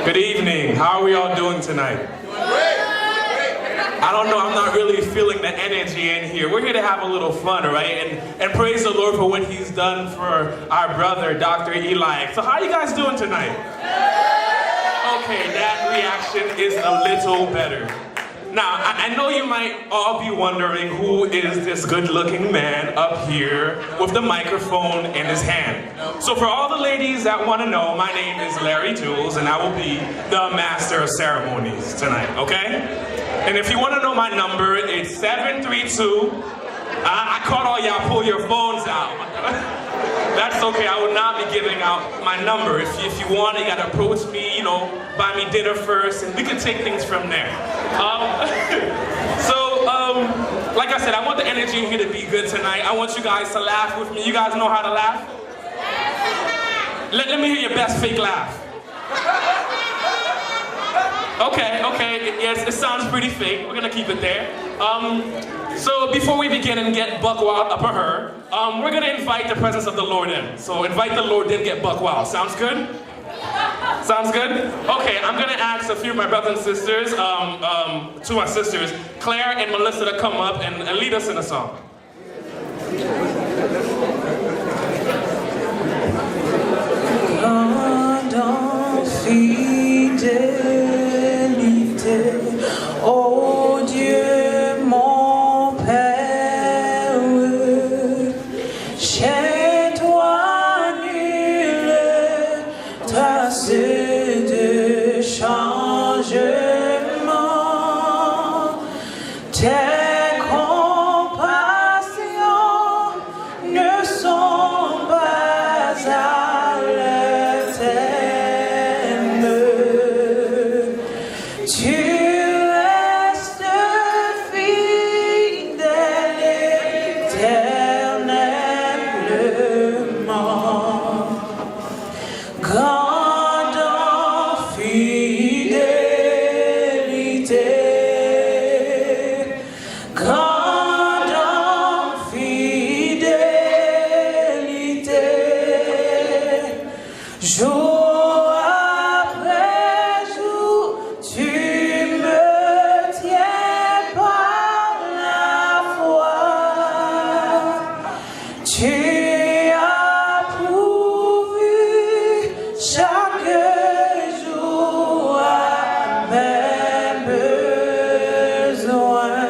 Good evening. How are we all doing tonight? I don't know, I'm not really feeling the energy in here. We're here to have a little fun, right? And praise the Lord for what he's done for our brother, Dr. Eli. So how are you guys doing tonight? Okay, that reaction is a little better. Now, I know you might all be wondering who is this good-looking man up here with the microphone in his hand. So for all the ladies that want to know, my name is Larry Jules, and I will be the master of ceremonies tonight, okay? And if you want to know my number, it's 732. I caught all y'all pull your phones out. That's okay, I will not be giving out my number. If you want, you gotta approach me, buy me dinner first, and we can take things from there. Like I said, I want the energy in here to be good tonight. I want you guys to laugh with me. You guys know how to laugh? Let me hear your best fake laugh. Okay, yes, it sounds pretty fake. We're gonna keep it there. So before we begin and get buck wild up on her, we're gonna invite the presence of the Lord in. So invite the Lord in, get buck wild. Sounds good? Sounds good? Okay, I'm gonna ask a few of my brothers and sisters, two of my sisters, Claire and Melissa, to come up and lead us in a song. Oh Dieu mon Père, chez toi nul trace de changement, tes compassions ne sont pas à l'éternel. Tu jour après jour, tu me tiens par la foi. Tu as pourvu chaque jour à mes besoins.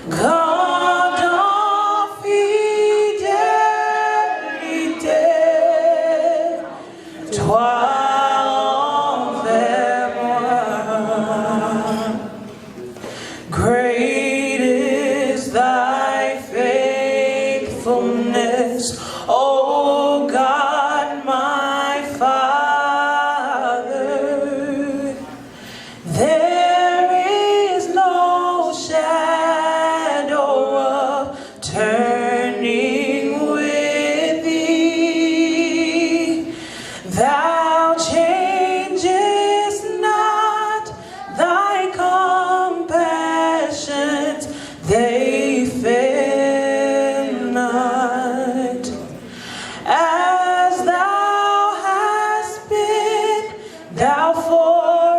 Grande fidélité, toi envers moi. Great is thy faithfulness, O God, my Father. There is no shadow of turning with thee. Thou changest not, thy compassions, they fail not. As thou hast been, thou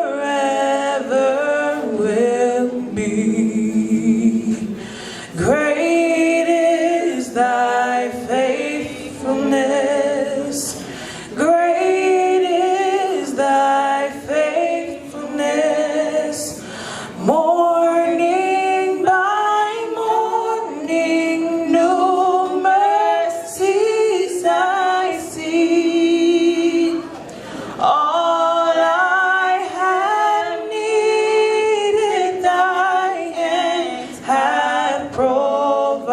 forever will be. Great is thy faithfulness. Great is thy faithfulness. Morning by morning, new mercies I see. All I have needed, thy hands have provided.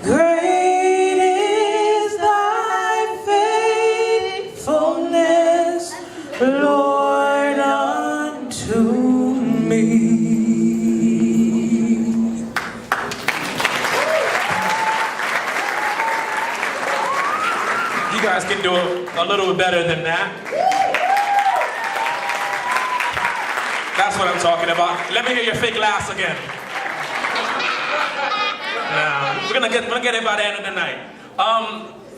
Great is thy faithfulness, Lord, unto me. You guys can do a little better than that. That's what I'm talking about. Let me hear your fake laughs again. Nah, we're gonna get it by the end of the night.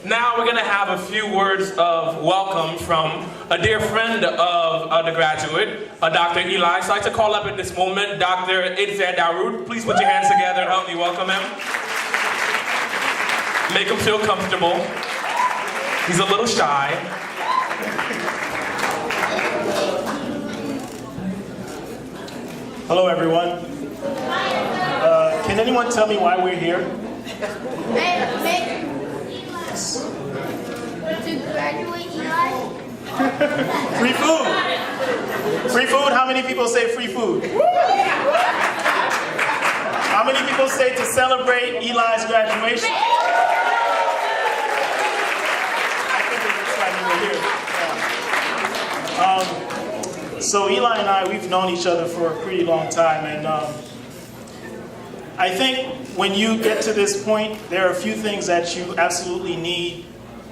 Now we're going to have a few words of welcome from a dear friend of the graduate, Dr. Eli. So I'd like to call up at this moment Dr. Daroud. Please put your hands together and help me welcome him. Make him feel comfortable. He's a little shy. Hello, everyone. Can anyone tell me why we're here? To graduate, Eli. Free food. Free food? How many people say free food? How many people say to celebrate Eli's graduation? I think it looks like we were here. So Eli and I, we've known each other for a pretty long time, and I think when you get to this point, there are a few things that you absolutely need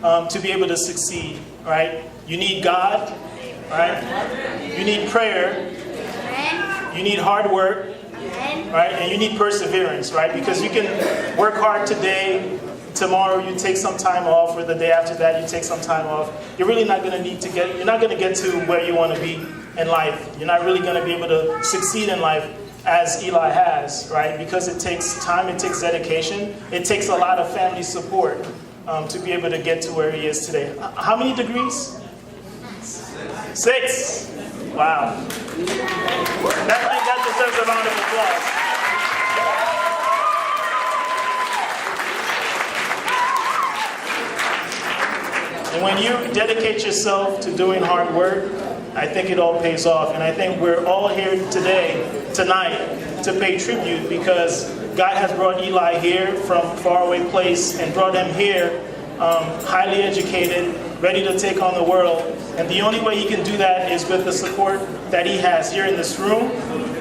to be able to succeed, right? You need God, right? You need prayer. You need hard work, right? And you need perseverance, right? Because you can work hard today, tomorrow you take some time off, or the day after that you take some time off. You're really not going to you're not going to get to where you want to be in life. You're not really going to be able to succeed in life as Eli has, right? Because it takes time, it takes dedication, it takes a lot of family support to be able to get to where he is today. How many degrees? 6. Wow. That deserves a round of applause. And when you dedicate yourself to doing hard work, I think it all pays off. And I think we're all here tonight, to pay tribute, because God has brought Eli here from a faraway place and brought him here highly educated, ready to take on the world. And the only way he can do that is with the support that he has here in this room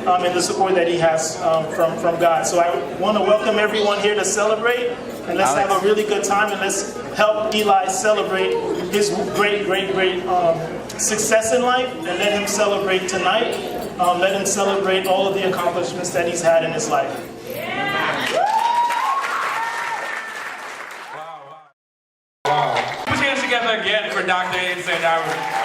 and the support that he has from God. So I want to welcome everyone here to celebrate. And let's have a really good time, and let's help Eli celebrate his great success in life, and let him celebrate tonight. Let him celebrate all of the accomplishments that he's had in his life. Wow. Put your hands together again for Dr. Daroud.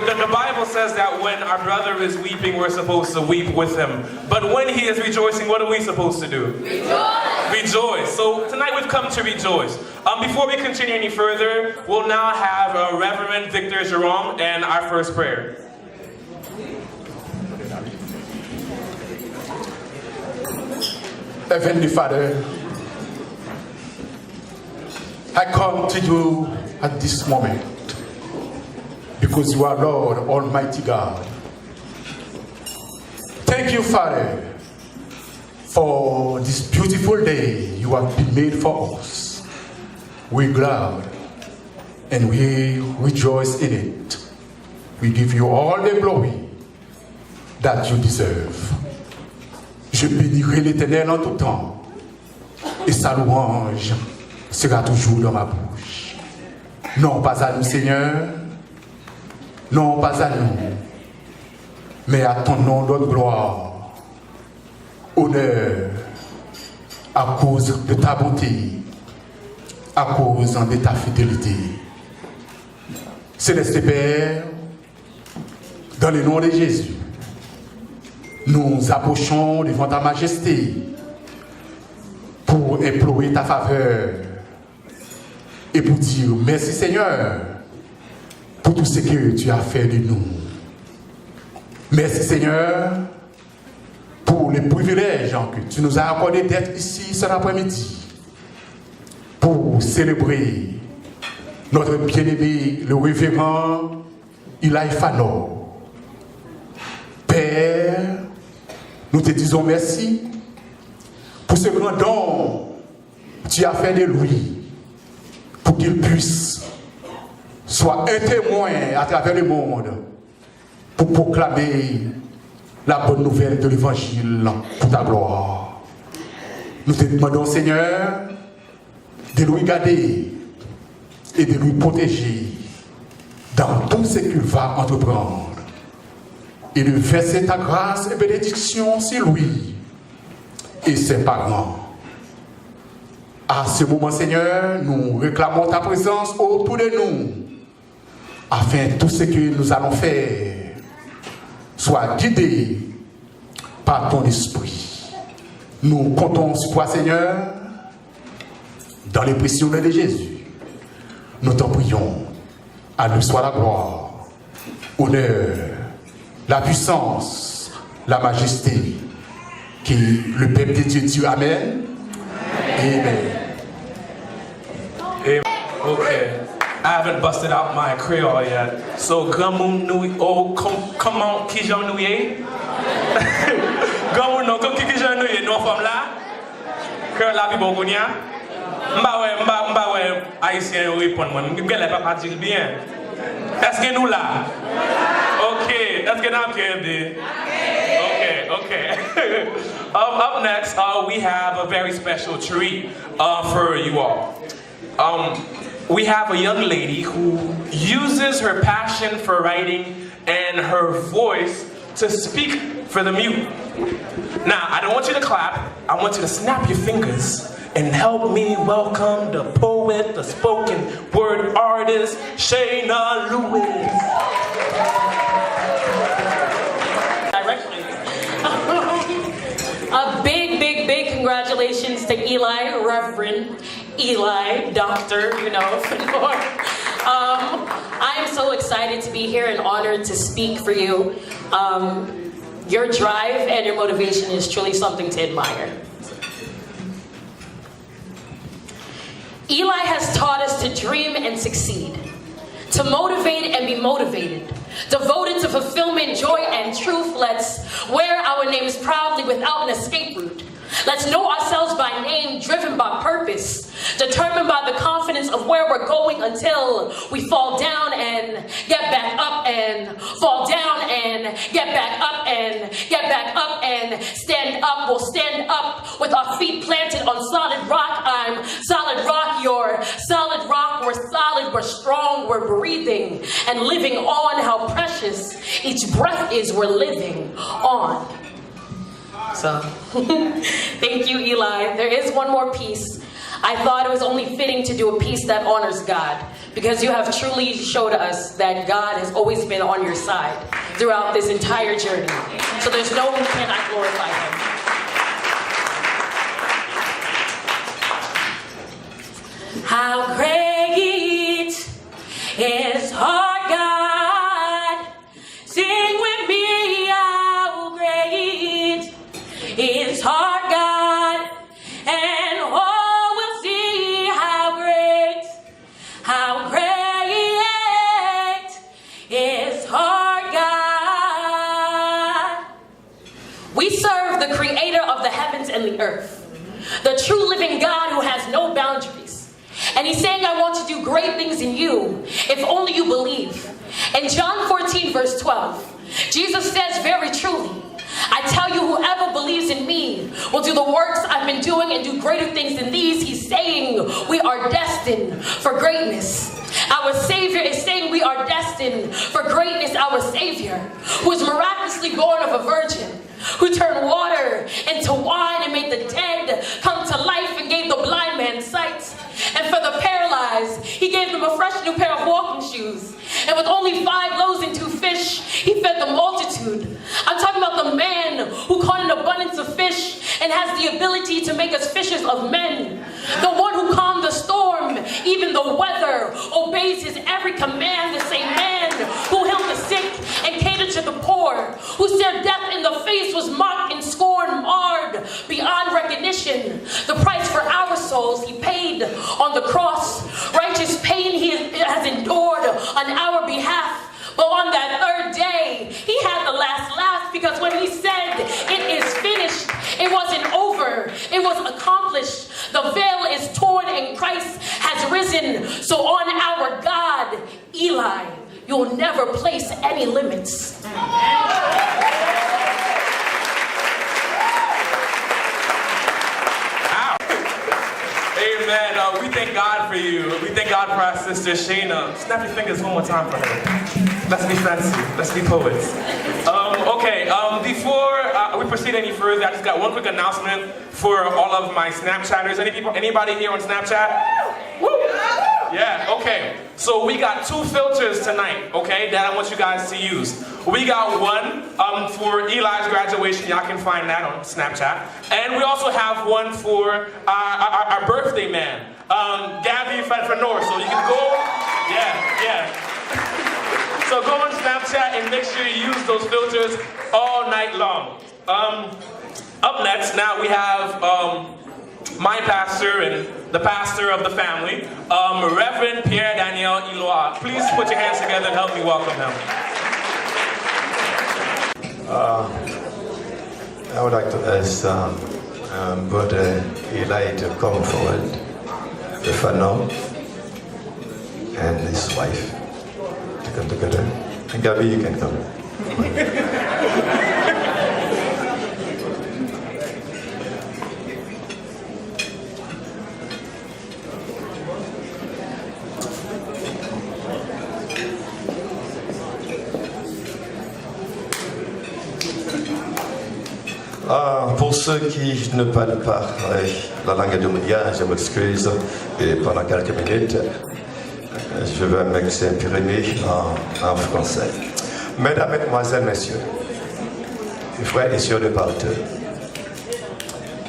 The Bible says that when our brother is weeping, we're supposed to weep with him. But when he is rejoicing, what are we supposed to do? Rejoice! Rejoice. So tonight we've come to rejoice. Before we continue any further, we'll now have Reverend Victor Jerome and our first prayer. Heavenly Father, I come to you at this moment because you are Lord Almighty God. Thank you, Father, for this beautiful day you have been made for us. We're glad and we rejoice in it. We give you all the glory that you deserve. Je bénirai l'Éternel en tout temps, et sa louange sera toujours dans ma bouche. Non pas à nous, Seigneur, non pas à nous, mais à ton nom donne gloire, honneur, à cause de ta bonté, à cause de ta fidélité. Céleste Père, dans le nom de Jésus, nous approchons devant ta majesté pour implorer ta faveur et pour dire merci Seigneur pour tout ce que tu as fait de nous. Merci Seigneur pour les privilèges que tu nous as accordé d'être ici cet après-midi pour célébrer notre bien-aimé, le révérend Phanor. Père, nous te disons merci pour ce grand don que tu as fait de lui, pour qu'il puisse soit un témoin à travers le monde pour proclamer la bonne nouvelle de l'évangile pour ta gloire. Nous te demandons, Seigneur, de nous garder et de nous protéger dans tout ce qu'il va entreprendre, et de verser ta grâce et bénédiction sur lui et ses parents. À ce moment, Seigneur, nous réclamons ta présence autour de nous, afin que tout ce que nous allons faire soit guidé par ton esprit. Nous comptons sur toi, Seigneur, dans les précieux noms de Jésus. Nous t'en prions. À nous soit la gloire, honneur, la puissance, la majesté, qui le peuple de Dieu dit Amen. Amen. Okay. I haven't busted out my Creole yet. So, Gamu Nui, oh, come on, Kijan Nui. Gamu no, Kijan Nui, no from la. Creole la Bibogunia. Mbawe, Haïtien, répond, moi. M'gèle pas partir bien. Est-ce que nous là? Okay, est-ce que nous bien? Okay. Up next, we have a very special treat for you all. We have a young lady who uses her passion for writing and her voice to speak for the mute. Now, I don't want you to clap. I want you to snap your fingers and help me welcome the poet, the spoken word artist, Shayna Lewis. A big congratulations to Eli, Reverend Eli, Dr. Phanor. I am so excited to be here and honored to speak for you. Your drive and your motivation is truly something to admire. Eli has taught us to dream and succeed, to motivate and be motivated, devoted to fulfillment, joy, and truth. Let's wear our names proudly without an escape route. Let's know ourselves by name, driven by purpose, determined by the confidence of where we're going until we fall down and get back up and fall down and get back up and get back up and stand up. We'll stand up with our feet planted on solid rock. I'm solid rock, you're solid rock. We're solid, we're strong, we're breathing and living on. How precious each breath is we're living on. So, thank you, Eli. There is one more piece. I thought it was only fitting to do a piece that honors God, because you have truly showed us that God has always been on your side throughout this entire journey. So there's no one who cannot glorify him. How great is our God. Sing with me, how great is our God, and all will see how great is our God. We serve the creator of the heavens and the earth, the true living God who has no boundaries. And he's saying, I want to do great things in you, if only you believe. In John 14, verse 12, Jesus says very truly, I tell you, whoever believes in me will do the works I've been doing and do greater things than these. He's saying we are destined for greatness. Our Savior is saying we are destined for greatness. Our Savior, who was miraculously born of a virgin, who turned water into wine and made the dead come to life and gave the blind man sight. And for the paralyzed, he gave them a fresh new pair of walking shoes. And with only 5 loaves and 2 fish, he fed the multitude. I'm talking about the man who caught an abundance of fish and has the ability to make us fishers of men. The one who calmed the storm, even the weather, obeys his every command. The same man who healed the sick and catered to the poor, who stared death in the face, was mocked and scorned, marred beyond recognition. The price for our souls he paid on the cross. Righteous pain he has endured on our behalf. But on that 3rd day, he had the last laugh, because when he said, it is finished, it wasn't over, it was accomplished. The veil is torn and Christ has risen. So on our God, Eli, you'll never place any limits. Amen. We thank God for you. We thank God for our sister Shayna. Snap your fingers one more time for her. Let's be fancy. Let's be poets. Okay, before we proceed any further, I just got one quick announcement for all of my Snapchatters. Anybody here on Snapchat? Woo! Yeah, okay. So we got 2 filters tonight, okay, that I want you guys to use. We got one for Eli's graduation. Y'all can find that on Snapchat. And we also have one for our birthday man, Gabby Phanor. So you can go, yeah. So go on Snapchat and make sure you use those filters all night long. Up next, now we have my pastor and the pastor of the family, Reverend Pierre Daniel Iloa. Please put your hands together and help me welcome him. I would like to ask Brother Eli to come forward, the Phanor and his wife to come together. And Gabby, you can come. Pour ceux qui ne parlent pas la langue dominia, je m'excuse, et pendant quelques minutes, je vais m'exprimer en français. Mesdames, Mesdemoiselles, Messieurs, frères et sœurs de partout,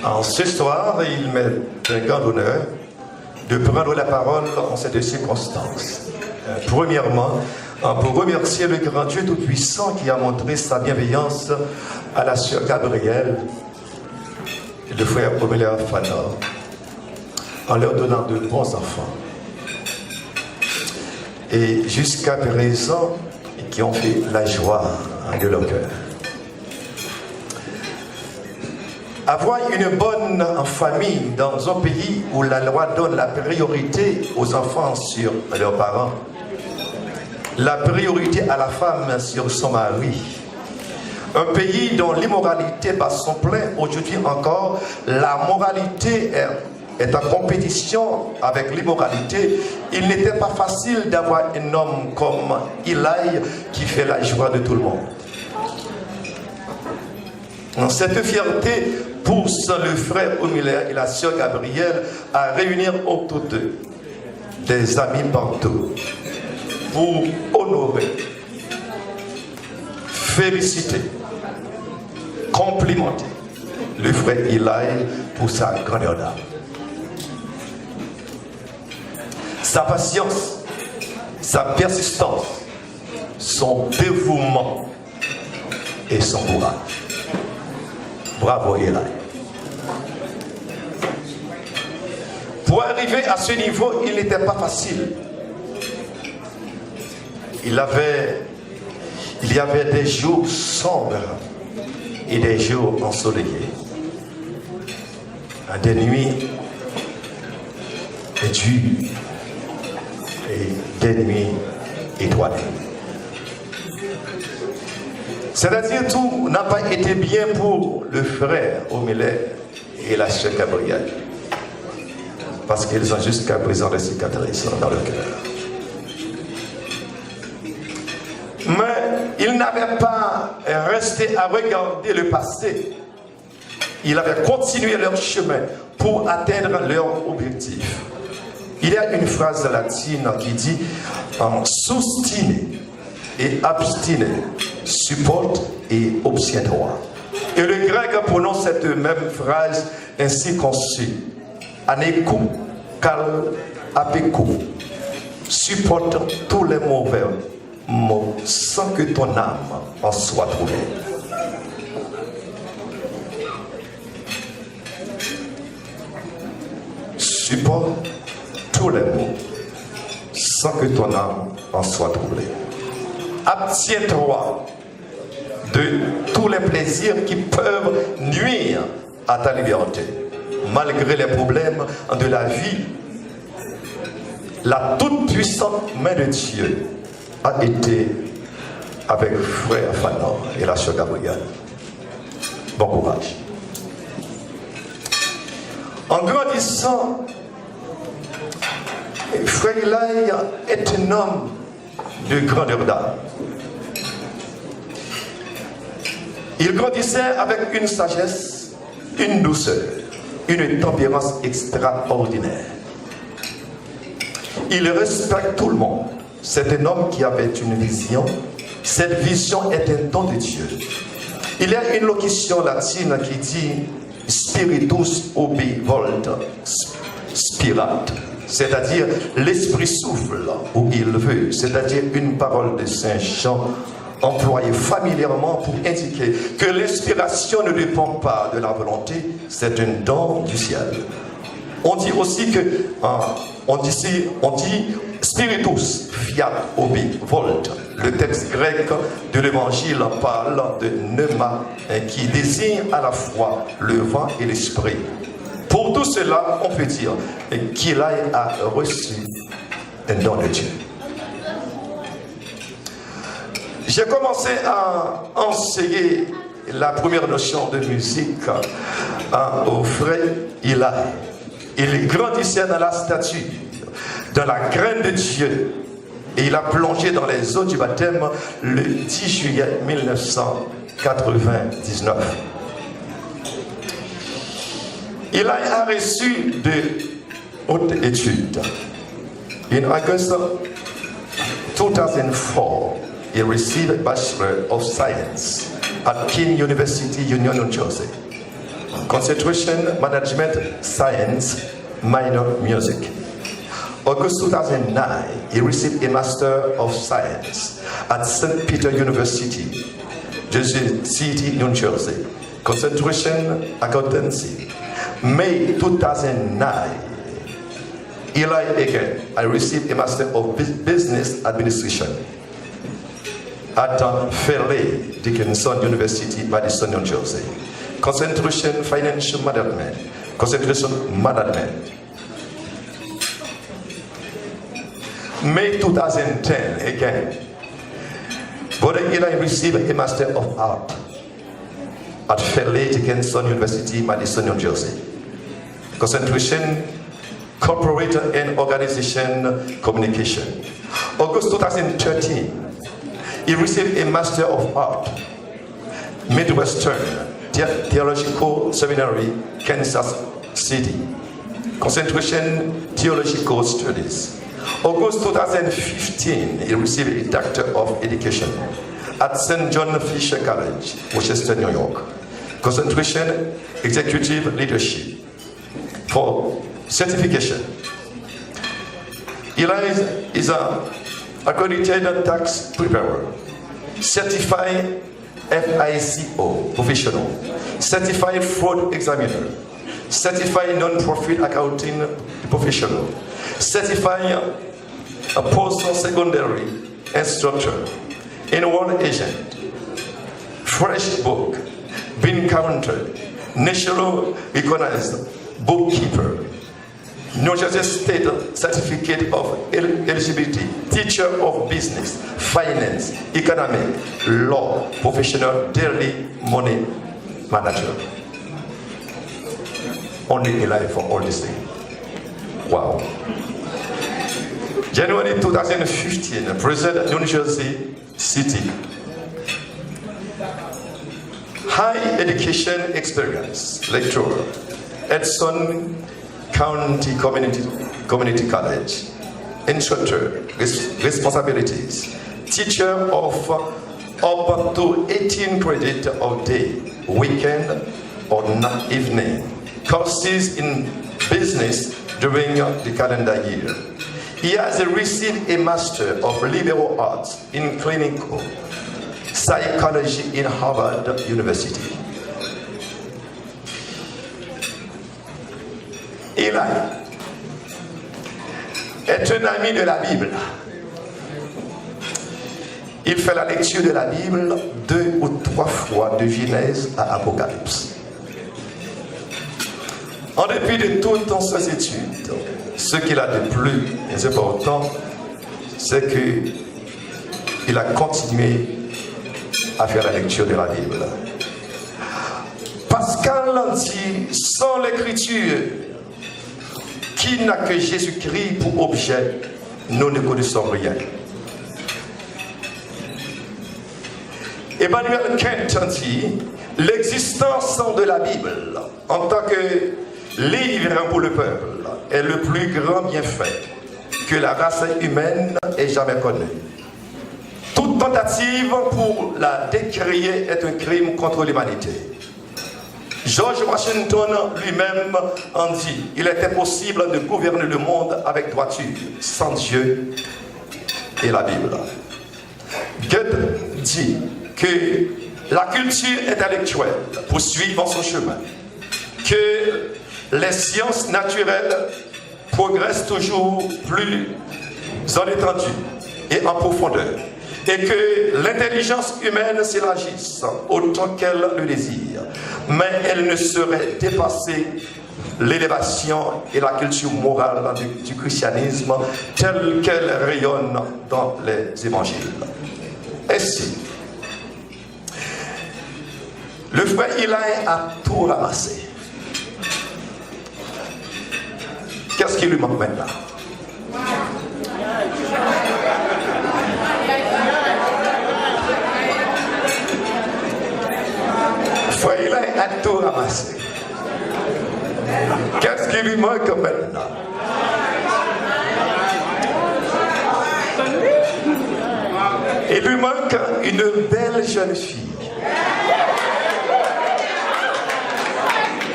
en ce soir, il m'est un grand honneur de prendre la parole en cette circonstance. Premièrement, pour remercier le grand Dieu Tout-Puissant qui a montré sa bienveillance à la sœur Gabrielle et le frère Phanor en leur donnant de bons enfants. Et jusqu'à présent, qui ont fait la joie de leur cœur. Avoir une bonne famille dans un pays où la loi donne la priorité aux enfants sur leurs parents, la priorité à la femme sur son mari, un pays dont l'immoralité bat son plein aujourd'hui encore, la moralité est en compétition avec l'immoralité. Il n'était pas facile d'avoir un homme comme Eli qui fait la joie de tout le monde. Cette fierté pousse le frère Omiler et la sœur Gabrielle à réunir autour d'eux des amis partout pour honorer, féliciter, complimenter le frère Eli pour sa grandeur d'âme, sa patience, sa persistance, son dévouement et son courage. Bravo Eli. Pour arriver à ce niveau, il n'était pas facile. Il y avait des jours sombres et des jours ensoleillés. Des nuits dures et des nuits étoilées. C'est-à-dire tout n'a pas été bien pour le frère Omiler et la sœur Gabrielle. Parce qu'ils ont jusqu'à présent des cicatrices dans le cœur. Mais ils n'avaient pas resté à regarder le passé. Ils avaient continué leur chemin pour atteindre leur objectif. Il y a une phrase latine qui dit sustine et abstine, supporte et obtiendra. Et le grec prononce cette même phrase ainsi conçue. Aneko, kal, apeko. Supporte tous les mauvais mots sans que ton âme en soit trouvée. Supporte tous les mots sans que ton âme en soit troublée. Abtiens-toi de tous les plaisirs qui peuvent nuire à ta liberté. Malgré les problèmes de la vie, la toute-puissante main de Dieu a été avec frère Phanor et la sœur Gabrielle. Bon courage. En grandissant, frère Eli est un homme de grandeur d'âme. Il grandissait avec une sagesse, une douceur, une tempérance extraordinaire. Il respecte tout le monde. C'est un homme qui avait une vision. Cette vision est un don de Dieu. Il y a une locution latine qui dit Spiritus ubi volt spirat, c'est-à-dire l'esprit souffle où il veut, c'est-à-dire une parole de Saint Jean employée familièrement pour indiquer que l'inspiration ne dépend pas de la volonté, c'est un don du ciel. On dit aussi que, on dit spiritus fiat ubi volt. Le texte grec de l'évangile parle de pneuma, qui désigne à la fois le vent et l'esprit. Pour tout cela, on peut dire qu'il a reçu un don de Dieu. J'ai commencé à enseigner la première notion de musique au frère Eli. Il grandissait dans la stature, dans la crainte de Dieu. Et il a plongé dans les eaux du baptême le 10 juillet 1999. Il a reçu de hautes études. In August 2004, he received a Bachelor of Science at King University, Union, New Jersey. Concentration Management Science, minor music. August 2009, he received a Master of Science at St. Peter University, Jersey City, New Jersey. Concentration Accountancy. May 2009, Eli again, I received a Master of Business Administration at Fairleigh Dickinson University, Madison, New Jersey. Concentration Financial Management. Concentration Management. May 2010, again, Brother Eli received a Master of Art at Fairleigh Dickinson University, Madison, New Jersey. Concentration, Corporate and Organization Communication. August 2013, he received a Master of Art, Midwestern Theological Seminary, Kansas City. Concentration, Theological Studies. August 2015, he received a Doctor of Education at St. John Fisher College, Worcester, New York. Concentration, Executive Leadership. For certification, Eli is an accredited tax preparer, certified FICO professional, certified fraud examiner, certified non-profit accounting professional, certified post-secondary instructor, enrolled agent, fresh book, bean counter, national recognized bookkeeper, New Jersey State Certificate of Eligibility, teacher of business, finance, economic, law, professional, daily money manager. Only Eli for all these things. Wow. January 2015, President New Jersey City. High education experience, lecturer, Edson County Community College, instructor, responsibilities, teacher of up to 18 credits of day, weekend or evening, courses in business during the calendar year. He has received a Master of Liberal Arts in Clinical Psychology in Harvard University. Eli est un ami de la Bible. Il fait la lecture de la Bible 2 ou 3 fois de Genèse à Apocalypse. En dépit de toutes ses études, ce qu'il a de plus important, c'est qu'il a continué à faire la lecture de la Bible. Pascal dit, sans l'écriture, qui n'a que Jésus-Christ pour objet, nous ne connaissons rien. Emmanuel Kent dit, l'existence de la Bible en tant que livre pour le peuple est le plus grand bienfait que la race humaine ait jamais connu. Toute tentative pour la décrier est un crime contre l'humanité. George Washington lui-même en dit, il est impossible de gouverner le monde avec droiture sans Dieu et la Bible. Goethe dit que la culture intellectuelle poursuit son chemin, que les sciences naturelles progressent toujours plus en étendue et en profondeur, et que l'intelligence humaine s'élargisse autant qu'elle le désire, mais elle ne saurait dépasser l'élévation et la culture morale du christianisme telle qu'elle rayonne dans les évangiles. Ainsi, le frère Eli a tout ramassé. Qu'est-ce qui lui manque maintenant? Frère Eli a tout ramassé. Qu'est-ce qui lui manque maintenant? Il lui manque une belle jeune fille.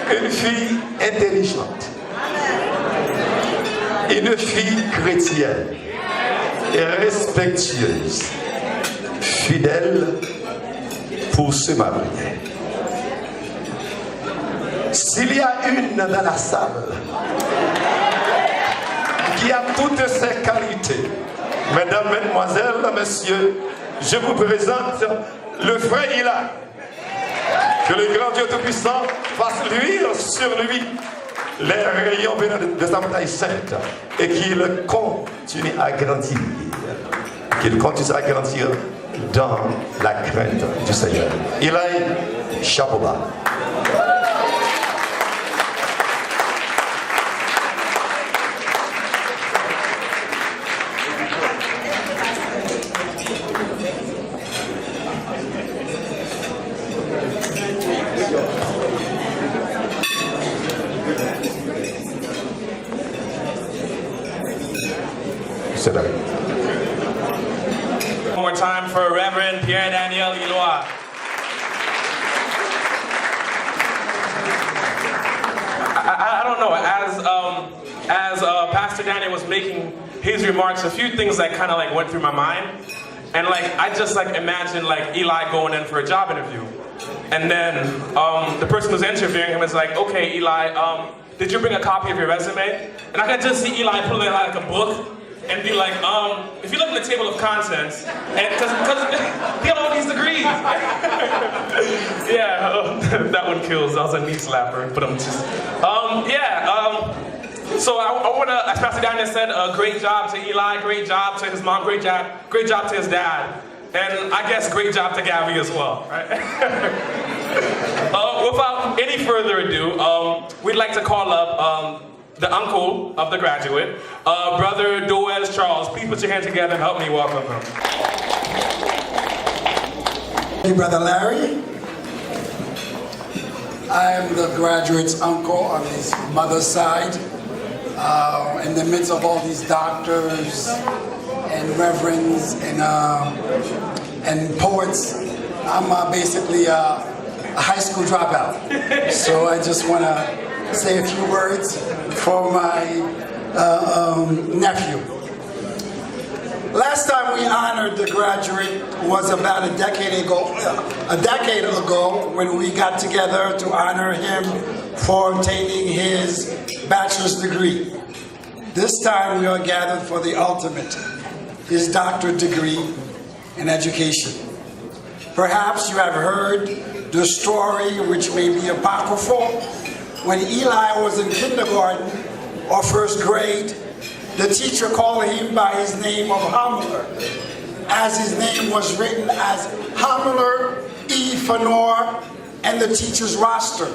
Une fille intelligente. Une fille chrétienne et respectueuse, fidèle pour se marier. S'il y a une dans la salle qui a toutes ses qualités, mesdames, mesdemoiselles, messieurs, je vous présente le frère Eli. Que le grand Dieu Tout-Puissant fasse luire sur lui les rayons venant de sa montagne sainte et qu'il continue à grandir. Qu'il continue à grandir dans la crainte du Seigneur. Eli, chapeau bas. One more time for Reverend Pierre Daniel Iloa. I don't know, as Pastor Daniel was making his remarks, a few things that kind of like went through my mind. And like, I just like imagined like Eli going in for a job interview. And then the person who's interviewing him is like, okay, Eli, did you bring a copy of your resume? And I could just see Eli pulling out like a book and be like, if you look at the table of contents, and because he had all these degrees. Yeah, that one kills. That was a knee slapper, but I'm just, so I want to, as Pastor Daniel said, great job to Eli, great job to his mom, great job to his dad, and I guess great job to Gabby as well, right? Without any further ado, we'd like to call up the uncle of the graduate, Brother Doez Charles. Please put your hands together and help me welcome him. Hey, Brother Larry. I am the graduate's uncle on his mother's side. In the midst of all these doctors and reverends and poets, I'm basically a high school dropout. So I just want to say a few words for my nephew. Last time we honored the graduate was about a decade ago when we got together to honor him for obtaining his bachelor's degree. This time we are gathered for the ultimate, his doctorate degree in education. Perhaps you have heard the story, which may be apocryphal. When Eli was in kindergarten or first grade, the teacher called him by his name of Hamler, as his name was written as Hamler E. Phanor and the teacher's roster.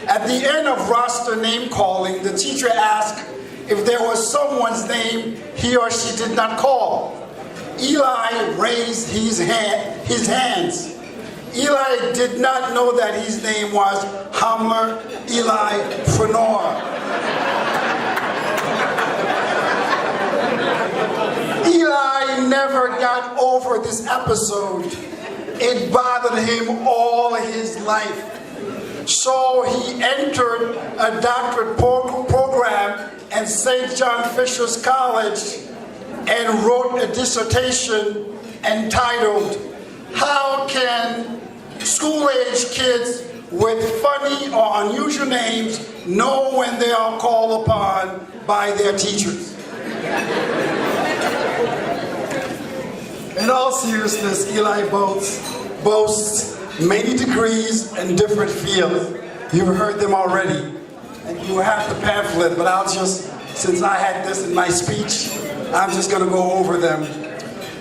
At the end of roster name calling, the teacher asked if there was someone's name he or she did not call. Eli raised his hands Eli did not know that his name was Hammer Eli Phanor. Eli never got over this episode. It bothered him all his life. So he entered a doctorate program at St. John Fisher's College and wrote a dissertation entitled, "How Can School-Age Kids with Funny or Unusual Names Know When They Are Called Upon by Their Teachers?" In all seriousness, Eli boasts many degrees in different fields. You've heard them already, and you have the pamphlet, but since I had this in my speech, I'm just going to go over them.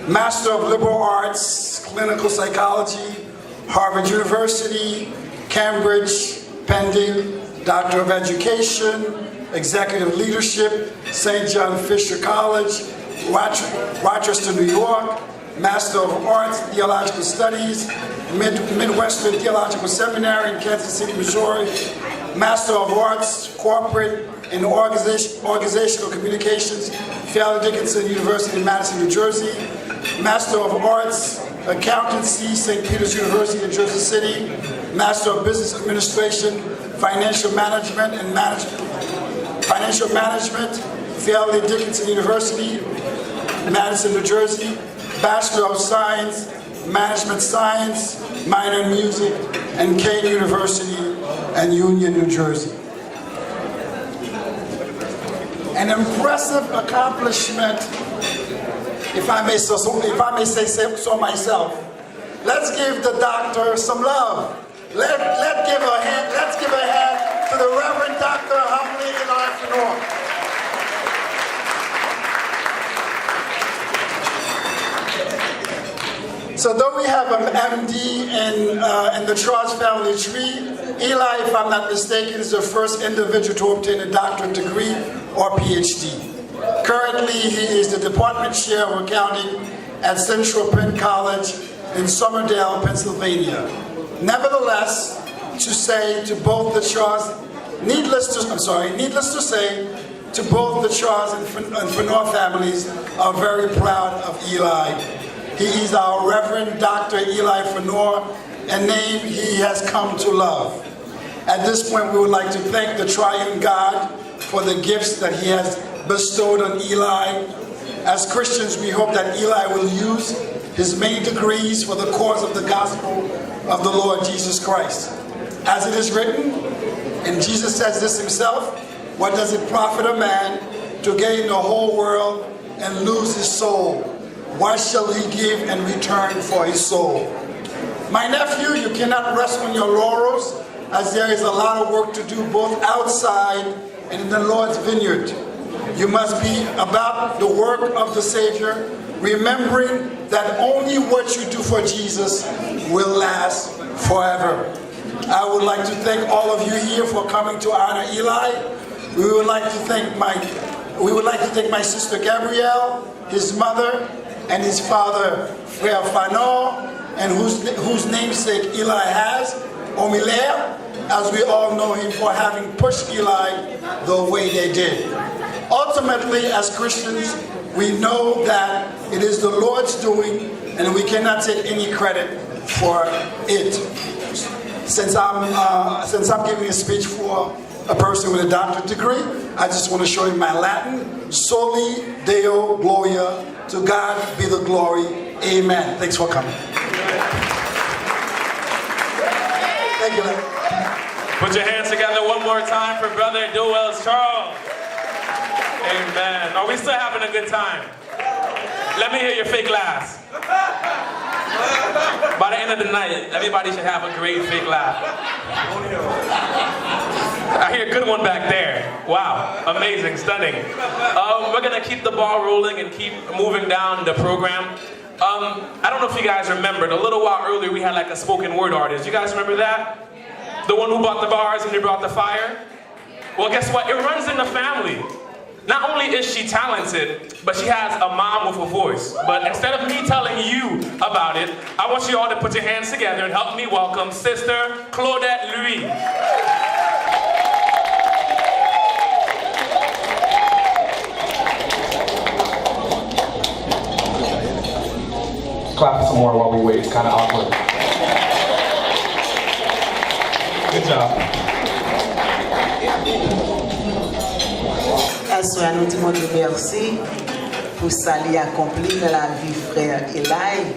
Master of Liberal Arts, Clinical Psychology, Harvard University, Cambridge, pending, Doctor of Education, Executive Leadership, St. John Fisher College, Rochester, New York, Master of Arts, Theological Studies, Midwestern Theological Seminary in Kansas City, Missouri, Master of Arts, Corporate and Organizational Communications, Fairleigh Dickinson University, Madison, New Jersey, Master of Arts, Accountancy, St. Peter's University in Jersey City, Master of Business Administration, Financial Management, Fairleigh Dickinson University, Madison, New Jersey, Bachelor of Science, Management Science, minor in Music, and Kane University and Union, New Jersey. An impressive accomplishment, if I may say so myself. Let's give the doctor some love. Let's give a hand to the Reverend Dr. Hammer Eli Phanor. So though we have an MD in the Charles family tree, Eli, if I'm not mistaken, is the first individual to obtain a doctorate degree or PhD. Currently, he is the Department Chair of Accounting at Central Penn College in Somerdale, Pennsylvania. Nevertheless, needless to say, to both the Charles and Phanor families are very proud of Eli. He is our Reverend Dr. Eli Phanor, a name he has come to love. At this point, we would like to thank the Triune God for the gifts that he has bestowed on Eli. As Christians, we hope that Eli will use his many degrees for the cause of the gospel of the Lord Jesus Christ. As it is written, and Jesus says this himself, "What does it profit a man to gain the whole world and lose his soul? What shall he give in return for his soul?" My nephew, you cannot rest on your laurels, as there is a lot of work to do both outside and in the Lord's vineyard. You must be about the work of the Savior, remembering that only what you do for Jesus will last forever. I would like to thank all of you here for coming to honor Eli. We would like to thank my sister Gabrielle, his mother, and his father, Frère Phanor, and whose namesake Eli has, Omilaire, as we all know him for having pushed Eli the way they did. Ultimately, as Christians, we know that it is the Lord's doing, and we cannot take any credit for it. Since I'm giving a speech for a person with a doctorate degree, I just want to show you my Latin. Soli Deo Gloria. To God be the glory. Amen. Thanks for coming. Thank you. Put your hands together one more time for Brother Dewells Charles. Amen. Are we still having a good time? Let me hear your fake laughs. By the end of the night, everybody should have a great fake laugh. I hear a good one back there. Wow, amazing, stunning. We're gonna keep the ball rolling and keep moving down the program. I don't know if you guys remembered, a little while earlier we had like a spoken word artist. You guys remember that? The one who bought the bars and they brought the fire? Well, guess what? It runs in the family. Not only is she talented, but she has a mom with a voice. But instead of me telling you about it, I want you all to put your hands together and help me welcome Sister Claudette Louis. Clap some more while we wait. It's kind of awkward. Good job. Assoya nous disons Dieu merci pour ça qui accompli dans la vie frère Eli.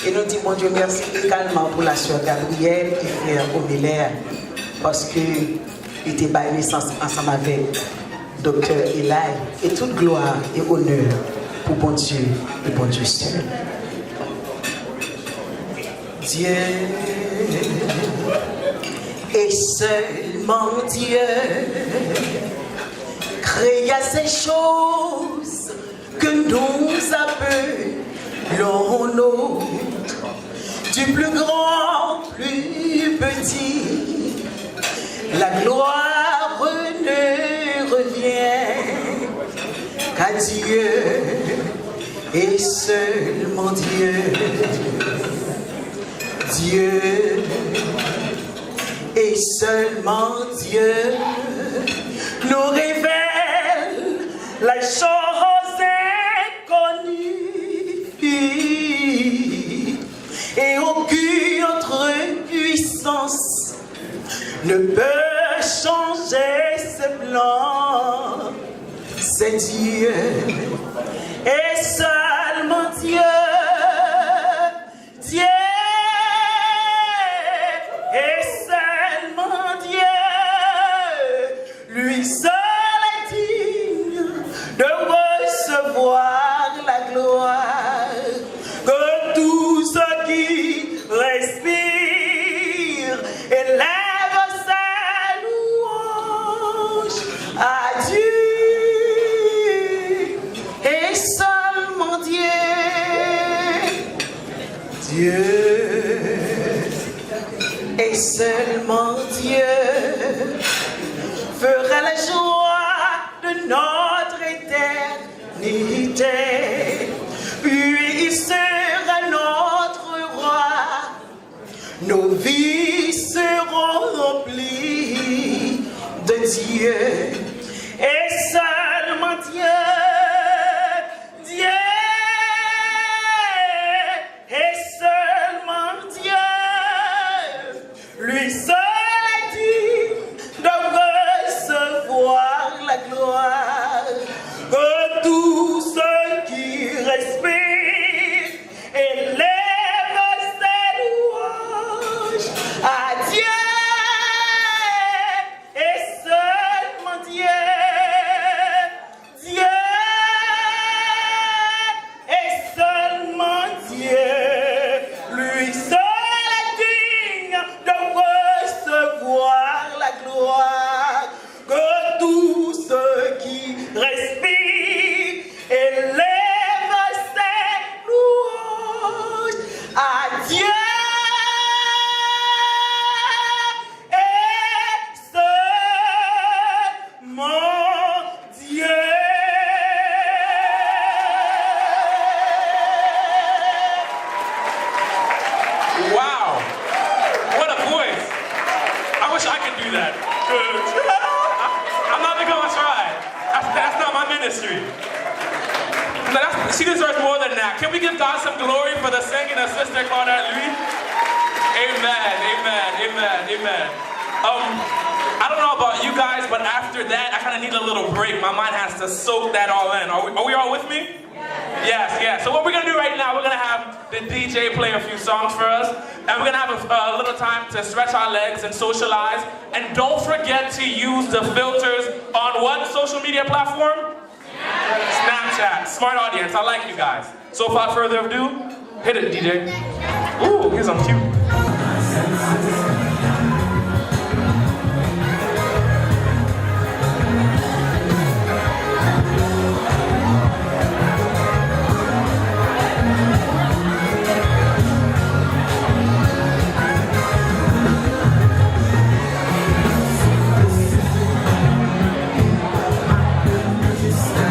Et nous disons Dieu merci également pour la sœur Gabrielle et frère Omélaire parce qu'il était baillé naissance ensemble avec docteur Eli. Et toute gloire et honneur pour bon Dieu et bon Dieu seul. Dieu et seulement Dieu créa ces choses que nous appelons nôtres, du plus grand, plus petit. La gloire ne revient qu'à Dieu et seulement Dieu. Dieu et seulement Dieu nous révèle les choses inconnues et aucune autre puissance ne peut changer ce plan. C'est Dieu et seulement Dieu. Dieu et seulement Dieu, lui seul est digne de recevoir la gloire. Que tout ce qui respire élève sa louange à Dieu et seulement Dieu. Dieu et seulement Dieu fera la joie de notre éternité. Puis il sera notre roi. Nos vies seront remplies de Dieu et seulement Dieu. Dieu et seulement Dieu. Lui seul est digne de recevoir la gloire. Que tous ceux qui respirent élèvent ses louanges à Dieu et seulement Dieu. Dieu et seulement Dieu. Lui seul est digne de recevoir la gloire. Que tous ceux qui respirent élèvent ses louanges à Dieu et seulement Dieu. Wow, what a voice. I wish I could do that. I'm not even gonna try. That's not my ministry. She deserves more than that. Can we give God some glory for the singing of Sister Claudette Louis? Amen, amen, amen, amen. I don't know about you guys, but after that, I kind of need a little break. My mind has to soak that all in. Are we all with me? Yes, yes. So what we're going to do right now, we're going to have the DJ play a few songs for us, and we're going to have a little time to stretch our legs and socialize. And don't forget to use the filters on what social media platform? Snapchat. Smart audience. I like you guys. So without further ado, hit it, DJ. Ooh, here's some cute. Just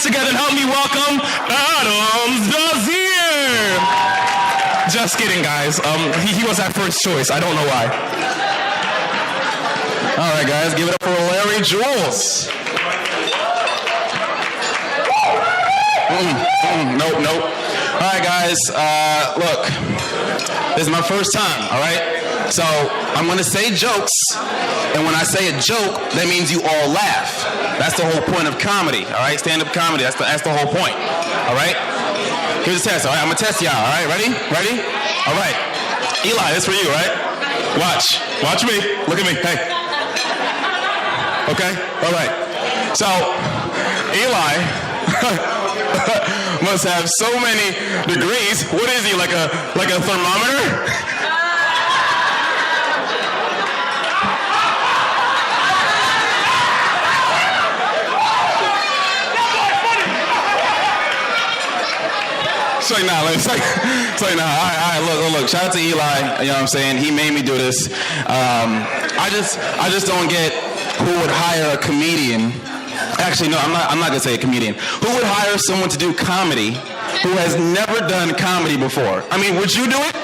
Together and help me welcome Adams Dozier. Just kidding, guys. He was our first choice. I don't know why. All right, guys, give it up for Larry Jules. Nope. All right, guys. Look, this is my first time. All right. So I'm going to say jokes, and when I say a joke, that means you all laugh. That's the whole point of comedy, all right? Stand-up comedy, that's the whole point, all right? Here's the test, all right? I'm going to test y'all, all right? Ready? All right. Eli, this for you, all right? Watch me. Look at me. Hey. Okay? All right. So, Eli must have so many degrees. What is he, like a thermometer? All right, look. Shout out to Eli. You know what I'm saying? He made me do this. I just don't get who would hire a comedian. Actually, no, I'm not gonna say a comedian. Who would hire someone to do comedy who has never done comedy before? I mean, would you do it?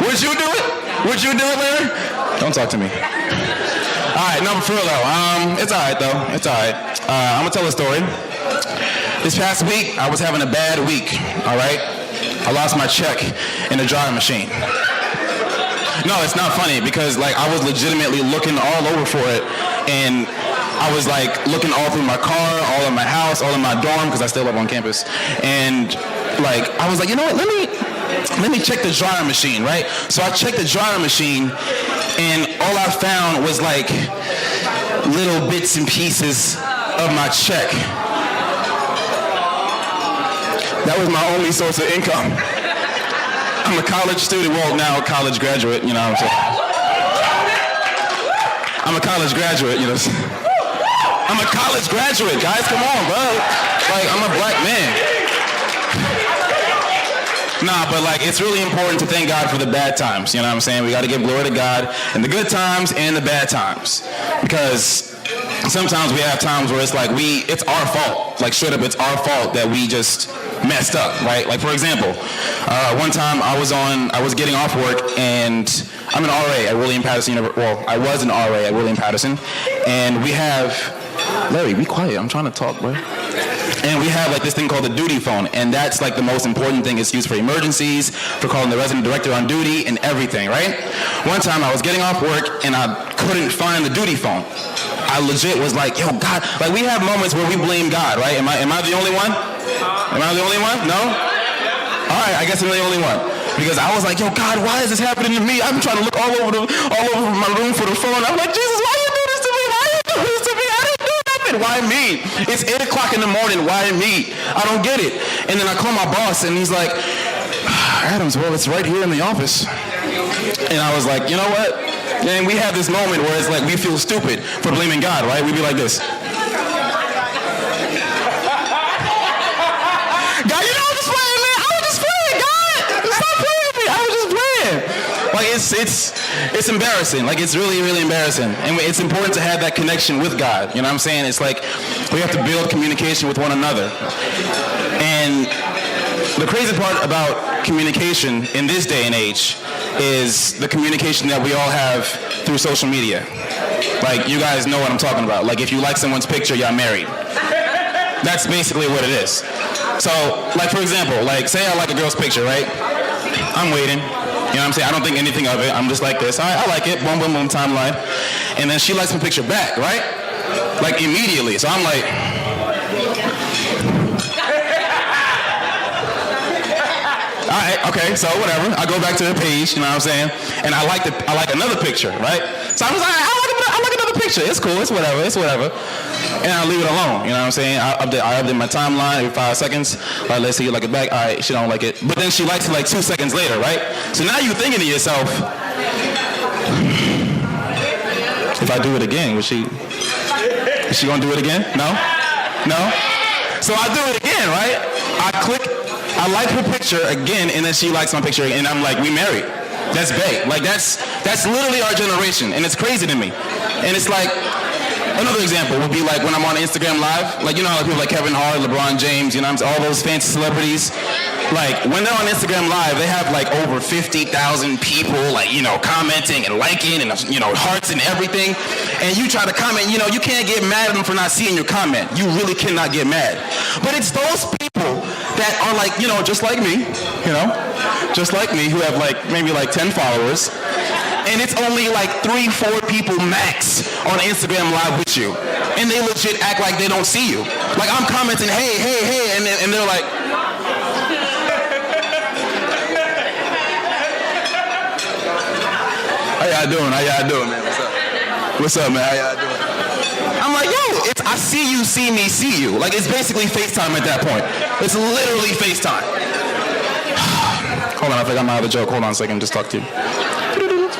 Would you do it, Larry? Don't talk to me. All right, no, for real though. It's all right though. I'm gonna tell a story. This past week, I was having a bad week, all right? I lost my check in the dryer machine. No, it's not funny because like I was legitimately looking all over for it, and I was like looking all through my car, all in my house, all in my dorm because I still live on campus, and like I was like, you know what? Let me check the dryer machine, right? So I checked the dryer machine, and all I found was like little bits and pieces of my check. That was my only source of income. I'm a college student, well, now a college graduate, you know what I'm saying? I'm a college graduate, you know. I'm a college graduate, guys, come on, bro. Like, I'm a black man. Nah, but like, it's really important to thank God for the bad times, you know what I'm saying? We gotta give glory to God in the good times and the bad times. Because sometimes we have times where it's like it's our fault. Like, straight up, it's our fault that we just messed up, right? Like, for example, one time I was getting off work, and I'm an RA at William Patterson I was an RA at William Patterson, and we have, Larry, be quiet, I'm trying to talk, bro. And we have like this thing called the duty phone, and that's like the most important thing. It's used for emergencies, for calling the resident director on duty, and everything, right? One time I was getting off work, and I couldn't find the duty phone. I legit was like, yo, God, like we have moments where we blame God, right? Am I the only one? Am I the only one? No? All right, I guess I'm the only one. Because I was like, yo, God, why is this happening to me? I'm trying to look all over my room for the phone. I'm like, Jesus, why you do this to me? Why you do this to me? I didn't do nothing. Why me? It's 8 o'clock in the morning. Why me? I don't get it. And then I call my boss, and he's like, Adams, well, it's right here in the office. And I was like, you know what? And we have this moment where it's like we feel stupid for blaming God, right? We'd be like this. It's embarrassing. Like, it's really, really embarrassing. And it's important to have that connection with God. You know what I'm saying? It's like we have to build communication with one another. And the crazy part about communication in this day and age is the communication that we all have through social media. Like, you guys know what I'm talking about. Like, if you like someone's picture, y'all married. That's basically what it is. So, like, for example, like, say I like a girl's picture, right? I'm waiting. You know what I'm saying? I don't think anything of it. I'm just like this. All right, I like it. Boom, boom, boom, timeline. And then she likes my picture back, right? Like immediately. So I'm like, all right, okay, so whatever. I go back to the page, you know what I'm saying? And I like another picture, right? So I was like, I like another picture. It's cool, it's whatever. And I leave it alone, you know what I'm saying? I update my timeline every 5 seconds. All right, let's see, you like it back. All right, she don't like it. But then she likes it like 2 seconds later, right? So now you're thinking to yourself, if I do it again, is she gonna do it again? No? So I do it again, right? I like her picture again, and then she likes my picture, and I'm like, we married. That's bae. Like that's literally our generation, and it's crazy to me. And it's like, another example would be like when I'm on Instagram Live, like, you know, like people like Kevin Hart, LeBron James, you know, all those fancy celebrities. Like when they're on Instagram Live, they have like over 50,000 people, like, you know, commenting and liking and, you know, hearts and everything. And you try to comment, you know, you can't get mad at them for not seeing your comment. You really cannot get mad. But it's those people that are like, you know, just like me, you know, just like me, who have like maybe like 10 followers. And it's only like 3-4 people max on Instagram Live with you. And they legit act like they don't see you. Like I'm commenting, hey, and they're like, how y'all doing, man? What's up, man? How y'all doing? I'm like, yo, I see you, see me, see you. Like, it's basically FaceTime at that point. It's literally FaceTime. Hold on, I think I'm out of the joke. Hold on a second, just talk to you.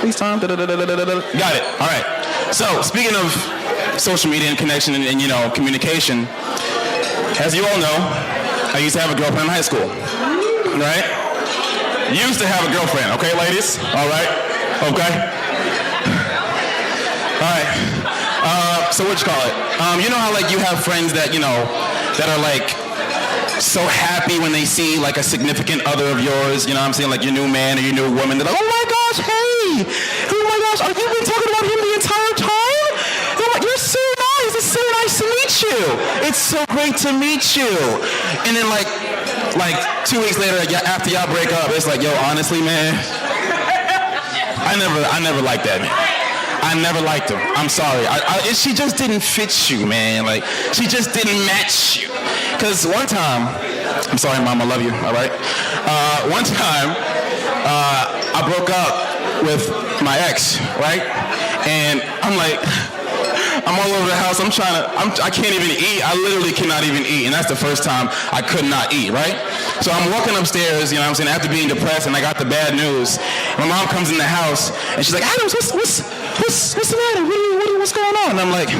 FaceTime, got it, all right. So, speaking of social media and connection and you know, communication, as you all know, I used to have a girlfriend in high school, right? Used to have a girlfriend, okay, ladies? All right, okay. All right, so what you call it? You know how like you have friends that, you know, that are like so happy when they see like a significant other of yours, you know what I'm saying, like your new man or your new woman, they're like, oh my gosh, hey, oh my gosh, have you been talking about him the entire time? They're like, you're so nice, it's so nice to meet you. It's so great to meet you. And then like 2 weeks later, after y'all break up, it's like, yo, honestly, man, I never liked that, man. I never liked him. I'm sorry. She just didn't fit you, man. Like, she just didn't match you. Because one time, I'm sorry, Mom, I love you, all right? One time, I broke up with my ex, right? And I'm like, I'm all over the house. I can't even eat. I literally cannot even eat. And that's the first time I could not eat, right? So I'm walking upstairs, you know what I'm saying, after being depressed, and I got the bad news. My mom comes in the house, and she's like, Adams, what's the matter? What's going on? And I'm like,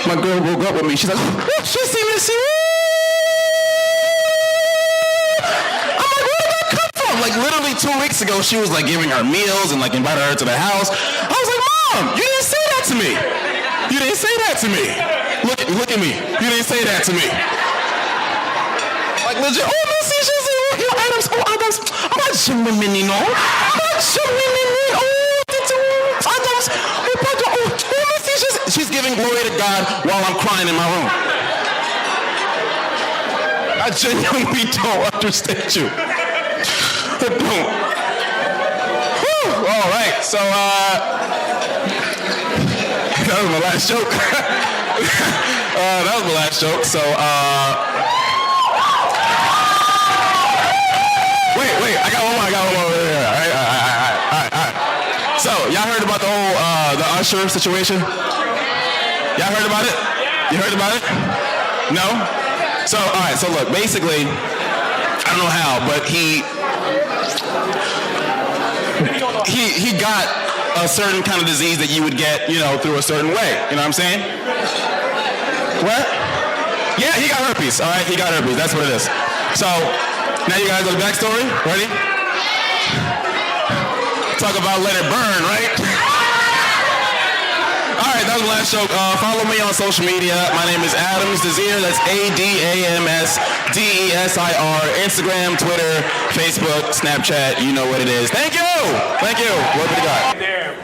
my girl woke up with me. She's like, oh, she's seen this. I'm like, where did that come from? Like literally 2 weeks ago, she was like giving her meals and like invited her to the house. I was like, Mom, you didn't say that to me. You didn't say that to me. Look at me. You didn't say that to me. Like legit. Oh no, see, she's Adams. Oh, Adams. I'm not Jimmy, no. I'm not Jimmy. Oh, Adams. Oh, see, she's giving glory to God while I'm crying in my room. I genuinely don't understand you. I don't. Whew. All right, so that was my last joke. That was my last joke. So wait, I got one more. All right. So y'all heard about the whole the Usher situation? Y'all heard about it? You heard about it? No? So all right. So look, basically, I don't know how, but he got a certain kind of disease that you would get, you know, through a certain way. You know what I'm saying? What? Yeah, he got herpes. All right, he got herpes. That's what it is. So now you guys know the backstory. Ready? Talk about let it burn, right? All right, that was the last joke. Follow me on social media. My name is Adams Desir. That's ADAMSDESIR. Instagram, Twitter, Facebook, Snapchat. You know what it is. Thank you. Thank you. Glory to God. There.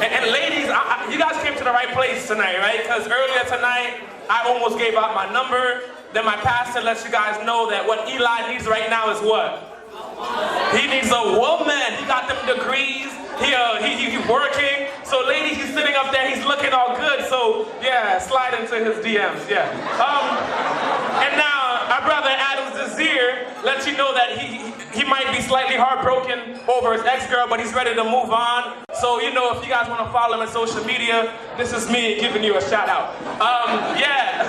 And ladies, you guys came to the right place tonight, right? Because earlier tonight, I almost gave out my number. then my pastor lets you guys know that what Eli needs right now is what? He needs a woman. He got them degrees. He's working. So lady, he's sitting up there. He's looking all good. So yeah, slide into his DMs. Yeah. And now our brother Adam Zazir lets you know that he might be slightly heartbroken over his ex-girl, but he's ready to move on. So you know, if you guys want to follow him on social media, this is me giving you a shout out. Yeah.